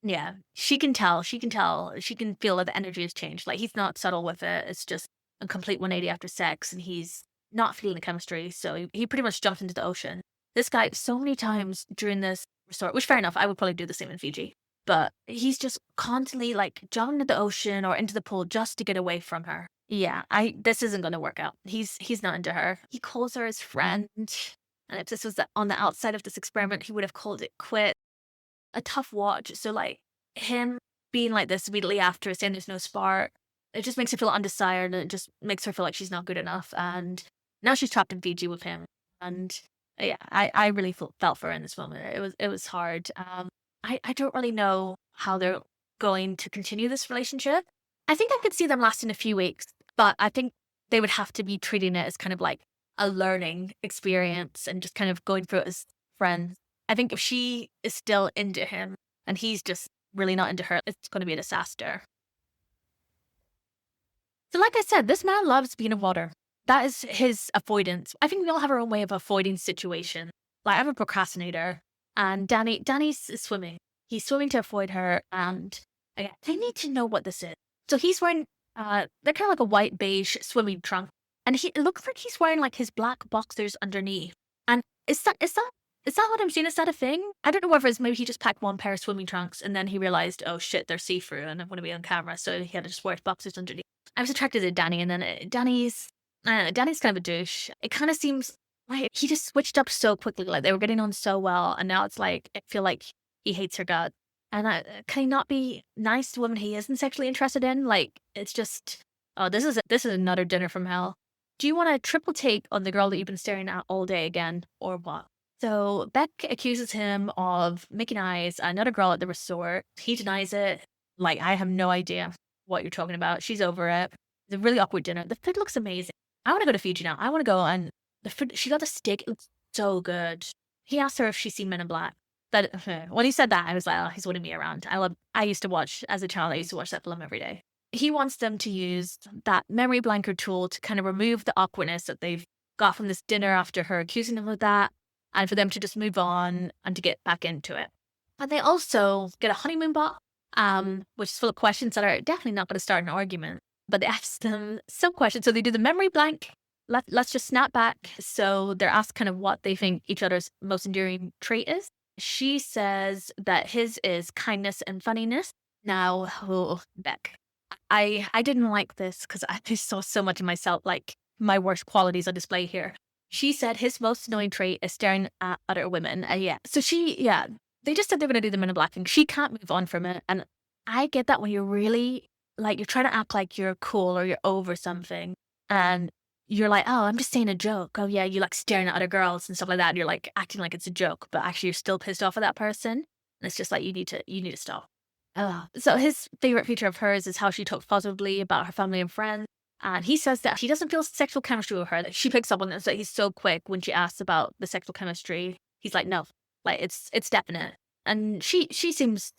Yeah, she can tell. She can feel that the energy has changed. Like, he's not subtle with it. It's just a complete 180 after sex, and he's not feeling the chemistry. So he pretty much jumped into the ocean. This guy, so many times during this resort, which fair enough, I would probably do the same in Fiji. But he's just constantly, like, jumping into the ocean or into the pool just to get away from her. Yeah, this isn't going to work out. He's not into her. He calls her his friend. And if this was on the outside of this experiment, he would have called it quit. A tough watch. So like him being like this immediately after, saying there's no spark, it just makes her feel undesired, and it just makes her feel like she's not good enough. And now she's trapped in Fiji with him. And yeah, I really felt for her in this moment. It was hard. I don't really know how they're going to continue this relationship. I think I could see them lasting a few weeks, but I think they would have to be treating it as kind of like a learning experience and just kind of going through it as friends. I think if she is still into him and he's just really not into her, it's going to be a disaster. So like I said, this man loves being in water. That is his avoidance. I think we all have our own way of avoiding situation. Like I'm a procrastinator, and Danny's swimming. He's swimming to avoid her, and again, they need to know what this is. So he's wearing, they're kind of like a white beige swimming trunk, and it looks like he's wearing like his black boxers underneath. And is that what I'm seeing? Is that a thing? I don't know whether it's maybe he just packed one pair of swimming trunks and then he realized, oh shit, they're see-through and I'm going to be on camera. So he had to just wear his boxers underneath. I was attracted to Danny, and then Danny's kind of a douche. It kind of seems like he just switched up so quickly. Like they were getting on so well. And now it's like, I feel like he hates her guts. And can he not be nice to women he isn't sexually interested in? Like, it's just, oh, this is another dinner from hell. Do you want a triple take on the girl that you've been staring at all day again, or what? So Bec accuses him of making eyes at another girl at the resort. He denies it. Like, I have no idea what you're talking about. She's over it. It's a really awkward dinner. The food looks amazing. I want to go to Fiji now. I want to go, and the food, she got the steak. It looks so good. He asked her if she's seen Men in Black. That when he said that, I was like, oh, he's winning me around. I used to watch, as a child, I used to watch that film every day. He wants them to use that memory blanker tool to kind of remove the awkwardness that they've got from this dinner after her accusing him of that, and for them to just move on and to get back into it. And they also get a honeymoon box, which is full of questions that are definitely not going to start an argument. But they ask them some questions. So they do the memory blank. Let's just snap back. So they're asked kind of what they think each other's most enduring trait is. She says that his is kindness and funniness. Now, oh, Bec, I didn't like this because I just saw so much of myself, like my worst qualities on display here. She said his most annoying trait is staring at other women. Yeah. So they just said they're going to do the Men in Black thing. She can't move on from it. And I get that when you're really, like, you're trying to act like you're cool or you're over something. And you're like, oh, I'm just saying a joke. Oh, yeah, you like staring at other girls and stuff like that. And you're like acting like it's a joke, but actually you're still pissed off at that person. And it's just like, you need to stop. So his favorite feature of hers is how she talks positively about her family and friends. And he says that he doesn't feel sexual chemistry with her. That she picks up on this, that he's so quick when she asks about the sexual chemistry. He's like, no, like it's definite. And she seems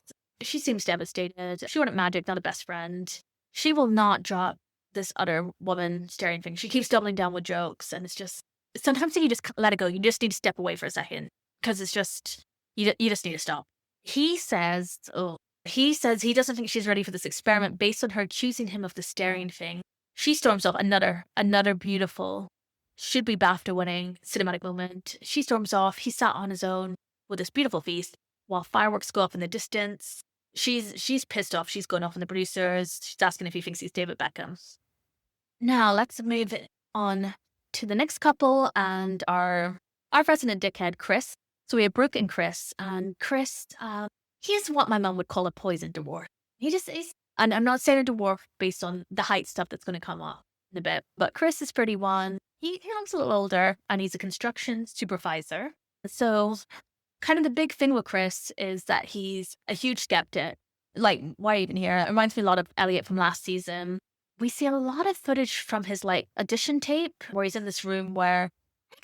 devastated. She wanted Magic, not a best friend. She will not drop this other woman staring thing. She keeps doubling down with jokes, and it's just sometimes you just let it go. You just need to step away for a second because it's just you just need to stop. He says he doesn't think she's ready for this experiment based on her accusing him of the staring thing. She storms off, another beautiful, should be BAFTA winning cinematic moment. She storms off. He sat on his own with this beautiful feast while fireworks go off in the distance. She's pissed off. She's going off on the producers. She's asking if he thinks he's David Beckham. Now let's move on to the next couple and our resident dickhead, Chris. So we have Brooke and Chris. And Chris, he's what my mum would call a poison dwarf. And I'm not saying a dwarf based on the height stuff that's going to come up in a bit, but Chris is 31. He looks a little older, and he's a construction supervisor. So kind of the big thing with Chris is that he's a huge skeptic. Like, why even here? It reminds me a lot of Elliot from last season. We see a lot of footage from his like audition tape where he's in this room where,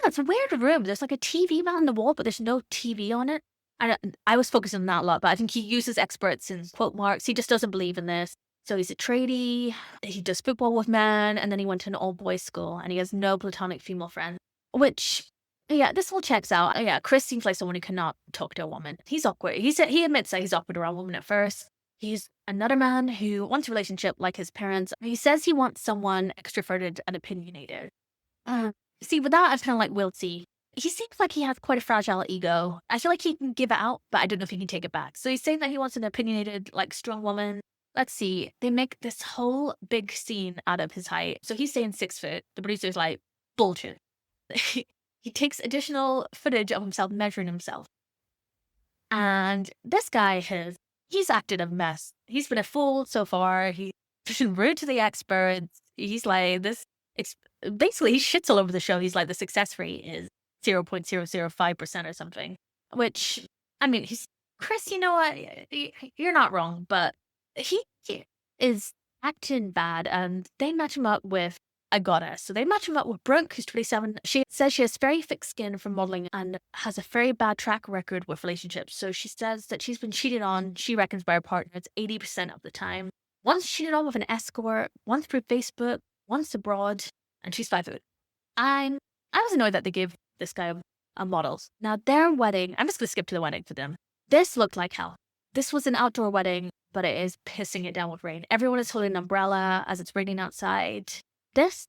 it's a weird room. There's like a TV mounted on the wall, but there's no TV on it. I was focusing on that a lot, but I think he uses experts in quote marks. He just doesn't believe in this. So he's a tradie, he does football with men, and then he went to an all-boys school, and he has no platonic female friends. Which, yeah, this all checks out. Yeah, Chris seems like someone who cannot talk to a woman. He's awkward. He admits that he's awkward around women at first. He's another man who wants a relationship like his parents. He says he wants someone extroverted and opinionated. See, with that, I kind of like Will C. He seems like he has quite a fragile ego. I feel like he can give it out, but I don't know if he can take it back. So he's saying that he wants an opinionated, like, strong woman. Let's see. They make this whole big scene out of his height. So he's saying 6 foot. The producer's like, bullshit. He takes additional footage of himself measuring himself. And this guy he's acted a mess. He's been a fool so far. He's been rude to the experts. He's like this. Basically, he shits all over the show. He's like, the success rate is 0.005% or something. Which, I mean, Chris, you know what? You're not wrong, but he is acting bad, and they match him up with a goddess. So they match him up with Brooke, who's 27. She says she has very thick skin from modeling and has a very bad track record with relationships. So she says that she's been cheated on, she reckons, by her partners 80% of the time. Once cheated on with an escort, once through Facebook, once abroad, and she's 5 foot. I was annoyed that they gave this guy a model. Now their wedding, I'm just going to skip to the wedding for them. This looked like hell. This was an outdoor wedding, but it is pissing it down with rain. Everyone is holding an umbrella as it's raining outside. Chris,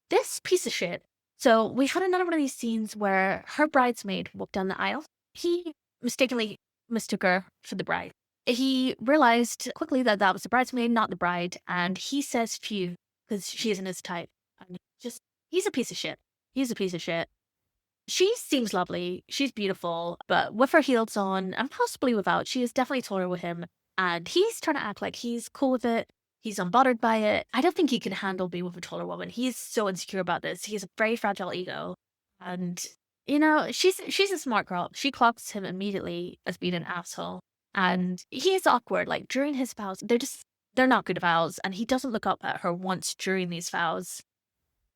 this piece of shit. So we had another one of these scenes where her bridesmaid walked down the aisle. He mistakenly mistook her for the bride. He realized quickly that was the bridesmaid, not the bride, and he says phew, because she isn't his type. And he's a piece of shit. He's a piece of shit. She seems lovely. She's beautiful, but with her heels on, and possibly without, she is definitely taller with him. And he's trying to act like he's cool with it. He's unbothered by it. I don't think he can handle being with a taller woman. He's so insecure about this. He has a very fragile ego. And, she's a smart girl. She clocks him immediately as being an asshole. And he is awkward. Like during his vows, they're not good vows. And he doesn't look up at her once during these vows.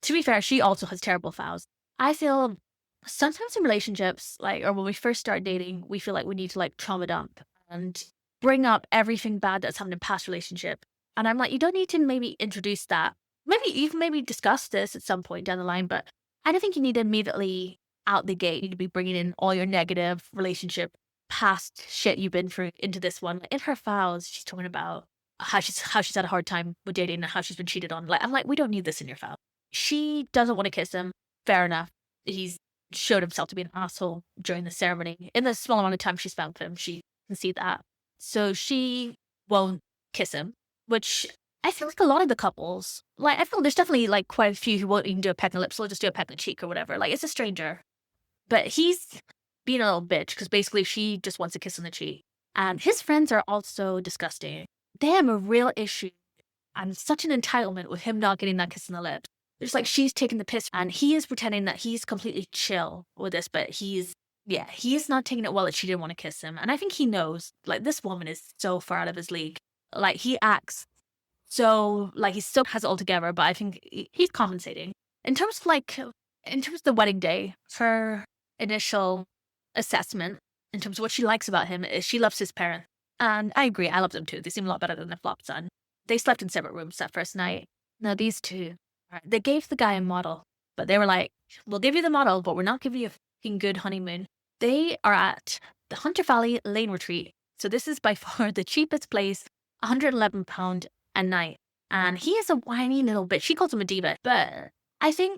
To be fair, she also has terrible vows. I feel sometimes in relationships, like, or when we first start dating, we feel like we need to like trauma dump and bring up everything bad that's happened in past relationship. And I'm like, you don't need to maybe introduce that. Maybe even maybe discuss this at some point down the line, but I don't think you need to immediately out the gate. You need to be bringing in all your negative relationship past shit you've been through into this one. Like, in her files, she's talking about how she's had a hard time with dating and how she's been cheated on. Like, I'm like, we don't need this in your file. She doesn't want to kiss him. Fair enough. He's showed himself to be an asshole during the ceremony. In the small amount of time she spent with him, she can see that. So she won't kiss him, which I feel like a lot of the couples, like, I feel there's definitely like quite a few who won't even do a peck on the lips, they'll just do a peck on the cheek or whatever. Like, it's a stranger. But he's being a little bitch because basically she just wants a kiss on the cheek. And his friends are also disgusting. They have a real issue and such an entitlement with him not getting that kiss on the lips. It's like she's taking the piss and he is pretending that he's completely chill with this, but he is not taking it well that she didn't want to kiss him. And I think he knows, like, this woman is so far out of his league. Like, he acts so, like, he still has it all together, but I think he's compensating. In terms of the wedding day, her initial assessment, in terms of what she likes about him, is she loves his parents. And I agree, I love them too. They seem a lot better than the flop son. They slept in separate rooms that first night. Now, these two, they gave the guy a model, but they were like, we'll give you the model, but we're not giving you a fucking good honeymoon. They are at the Hunter Valley Lane Retreat. So this is by far the cheapest place, £111 a night. And he is a whiny little bitch. She calls him a diva. But I feel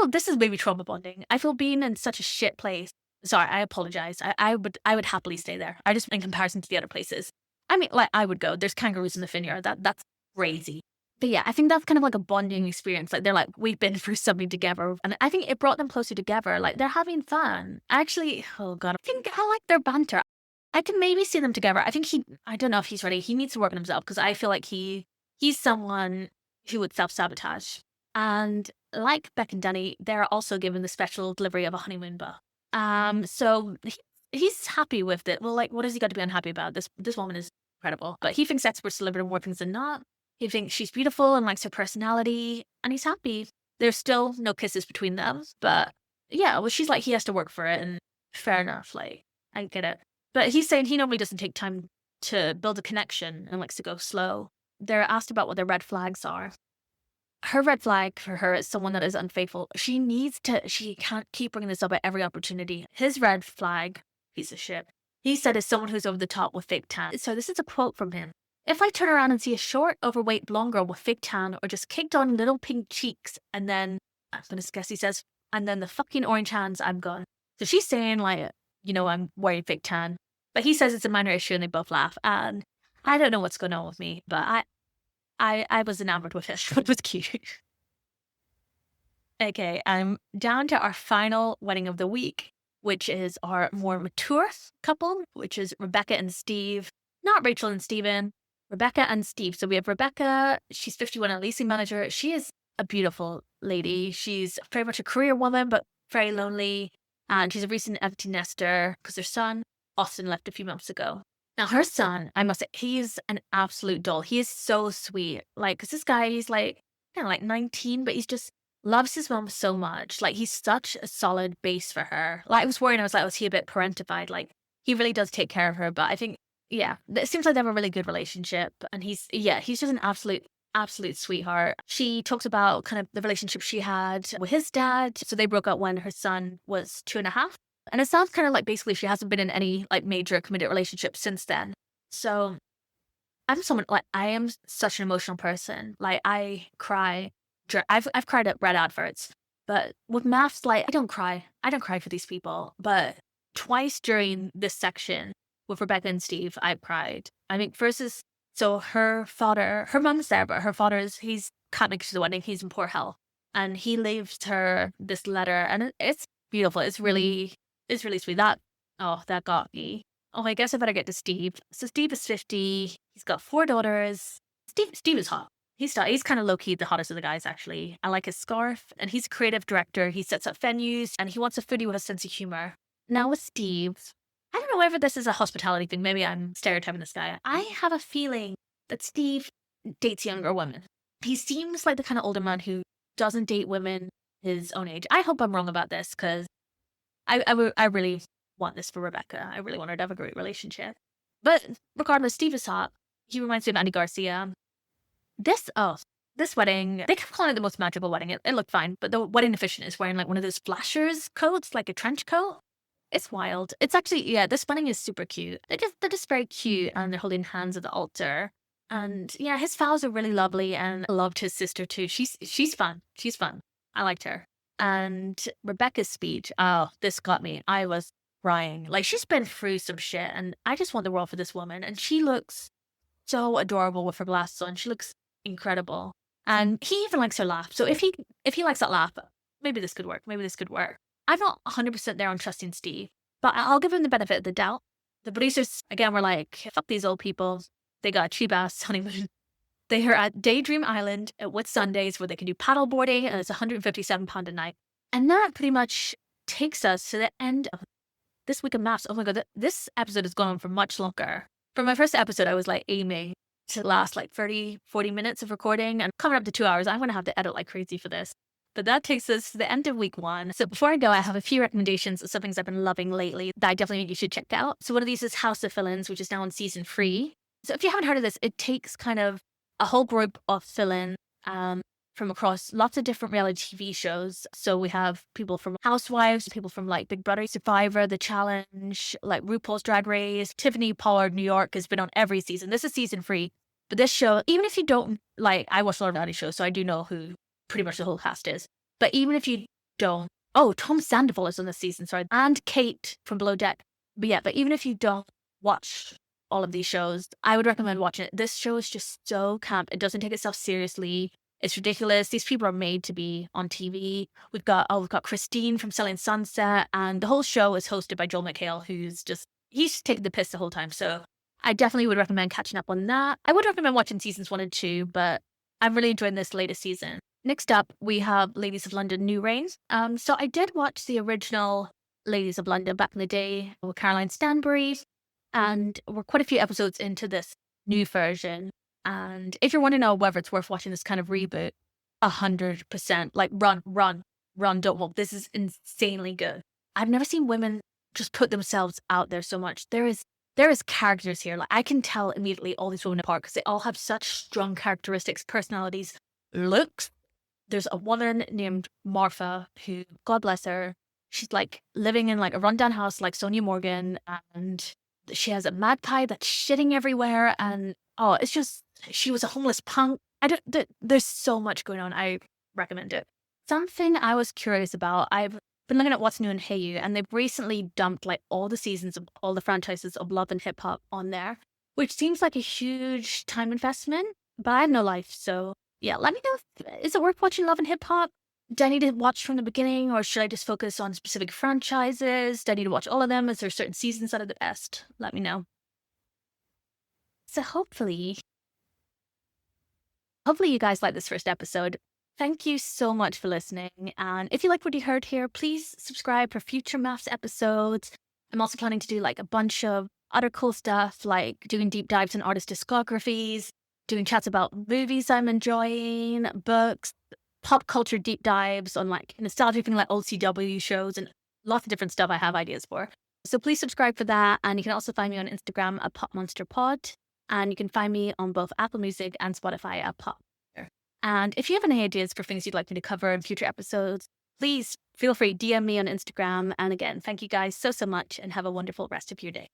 this is maybe trauma bonding. I feel being in such a shit place. Sorry, I apologize. I would happily stay there. I just, in comparison to the other places. I mean, like, I would go. There's kangaroos in the vineyard. That's crazy. But yeah, I think that's kind of like a bonding experience. Like, they're like, we've been through something together. And I think it brought them closer together. Like, they're having fun. Actually, oh God, I think I like their banter. I can maybe see them together. I don't know if he's ready. He needs to work on himself because I feel like he's someone who would self-sabotage. And like Bec and Danny, they're also given the special delivery of a honeymoon bath. So he's happy with it. Well, like, what has he got to be unhappy about? This woman is incredible. But he thinks experts deliver more things than not. He thinks she's beautiful and likes her personality, and he's happy. There's still no kisses between them, but yeah, well, she's like, he has to work for it, and fair enough, like, I get it. But he's saying he normally doesn't take time to build a connection and likes to go slow. They're asked about what their red flags are. Her red flag for her is someone that is unfaithful. She can't keep bringing this up at every opportunity. His red flag, piece of shit, he said, is someone who's over the top with fake tan. So this is a quote from him. If I turn around and see a short, overweight blonde girl with fake tan or just kicked on little pink cheeks, and then, I'm going to guess he says, and then the fucking orange hands, I'm gone. So she's saying, like, I'm wearing fake tan. But he says it's a minor issue and they both laugh. And I don't know what's going on with me, but I was enamored with it. It was cute. Okay, I'm down to our final wedding of the week, which is our more mature couple, which is Rebecca and Steve. Not Rachel and Steven. Rebecca and Steve. So we have Rebecca, she's 51 and leasing manager. She is a beautiful lady. She's very much a career woman, but very lonely. And she's a recent empty nester because her son, Austin, left a few months ago. Now, her son, I must say, he's an absolute doll. He is so sweet. Like, because this guy, he's like, kind of like 19, but he's just loves his mom so much. Like, he's such a solid base for her. Like, I was worried, I was like, was he a bit parentified? Like, he really does take care of her, but I think, yeah, it seems like they have a really good relationship. And he's just an absolute sweetheart. She talks about kind of the relationship she had with his dad. So they broke up when her son was 2.5. And it sounds kind of like basically she hasn't been in any like major committed relationship since then. So I am such an emotional person. Like, I cry. I've cried at red adverts. But with MAFS, like, I don't cry for these people. But twice during this section, with Rebecca and Steve, I cried. I mean, so her mom's there, but her father he can't make it to the wedding. He's in poor health. and he leaves her this letter, and it's beautiful. It's really sweet. That got me. Oh, I guess I better get to Steve. So Steve is 50. He's got 4 daughters. Steve is hot. He's kind of low key the hottest of the guys, actually. I like his scarf, and he's a creative director. He sets up venues, and he wants a foodie with a sense of humor. Now with Steve, I don't know whether this is a hospitality thing. Maybe I'm stereotyping this guy. I have a feeling that Steve dates younger women. He seems like the kind of older man who doesn't date women his own age. I hope I'm wrong about this, because I really want this for Rebecca. I really want her to have a great relationship. But regardless, Steve is hot. He reminds me of Andy Garcia. This wedding, they kept calling it the most magical wedding. It looked fine, but the wedding officiant is wearing like one of those flashers coats, like a trench coat. It's wild. It's actually, yeah, this wedding is super cute. They're just very cute, and they're holding hands at the altar. And yeah, his vows are really lovely, and I loved his sister too. She's fun. She's fun. I liked her. And Rebecca's speech, oh, this got me. I was crying. Like, she's been through some shit, and I just want the world for this woman. And she looks so adorable with her glasses on. She looks incredible. And he even likes her laugh. So if he likes that laugh, maybe this could work. Maybe this could work. I'm not 100% there on trusting Steve, but I'll give him the benefit of the doubt. The producers, again, were like, fuck these old people. They got a cheap ass honeymoon. They are at Daydream Island with Sundays where they can do paddle boarding, and it's £157 a night. And that pretty much takes us to the end of this week of MAFS. Oh my God, this episode has gone on for much longer. For my first episode, I was like aiming to last like 30, 40 minutes of recording, and coming up to 2 hours. I'm going to have to edit like crazy for this. But that takes us to the end of week 1. So before I go, I have a few recommendations of some things I've been loving lately that I definitely think you should check out. So one of these is House of Fill-Ins, which is now on season 3. So if you haven't heard of this, it takes kind of a whole group of fill-in from across lots of different reality TV shows. So we have people from Housewives, people from like Big Brother, Survivor, The Challenge, like RuPaul's Drag Race. Tiffany Pollard, New York, has been on every season. This is season 3. But this show, even if you don't, like, I watch a lot of reality shows, so I do know who pretty much the whole cast is. But even if you don't, Tom Sandoval is on this season, sorry, and Kate from Below Deck. But yeah, but even if you don't watch all of these shows, I would recommend watching it. This show is just so camp. It doesn't take itself seriously. It's ridiculous. These people are made to be on TV. We've got Christine from Selling Sunset, and the whole show is hosted by Joel McHale, he's taking the piss the whole time. So I definitely would recommend catching up on that. I would recommend watching seasons 1 and 2, but I'm really enjoying this latest season. Next up, we have Ladies of London New Reign. So I did watch the original Ladies of London back in the day with Caroline Stanbury, and we're quite a few episodes into this new version. And if you're wanting to know whether it's worth watching this kind of reboot, 100%. Like, run, don't walk. This is insanely good. I've never seen women just put themselves out there so much. There is characters here. Like, I can tell immediately all these women apart because they all have such strong characteristics, personalities, looks. There's a woman named Martha who, God bless her, she's like living in like a rundown house like Sonia Morgan, and she has a magpie that's shitting everywhere. And it's just, she was a homeless punk. There's so much going on. I recommend it. Something I was curious about, I've been looking at what's new in Hey You, and they've recently dumped like all the seasons of all the franchises of Love and Hip Hop on there, which seems like a huge time investment, but I have no life. So yeah, let me know, is it worth watching Love and Hip Hop? Do I need to watch from the beginning, or should I just focus on specific franchises? Do I need to watch all of them? Is there certain seasons that are the best? Let me know. So hopefully you guys like this first episode. Thank you so much for listening. And if you like what you heard here, please subscribe for future MAFS episodes. I'm also planning to do like a bunch of other cool stuff, like doing deep dives in artist discographies, doing chats about movies I'm enjoying, books, pop culture deep dives on like nostalgic things like old CW shows, and lots of different stuff I have ideas for. So please subscribe for that. And you can also find me on Instagram at PopMonsterPod. And you can find me on both Apple Music and Spotify at Pop. And if you have any ideas for things you'd like me to cover in future episodes, please feel free to DM me on Instagram. And again, thank you guys so much, and have a wonderful rest of your day.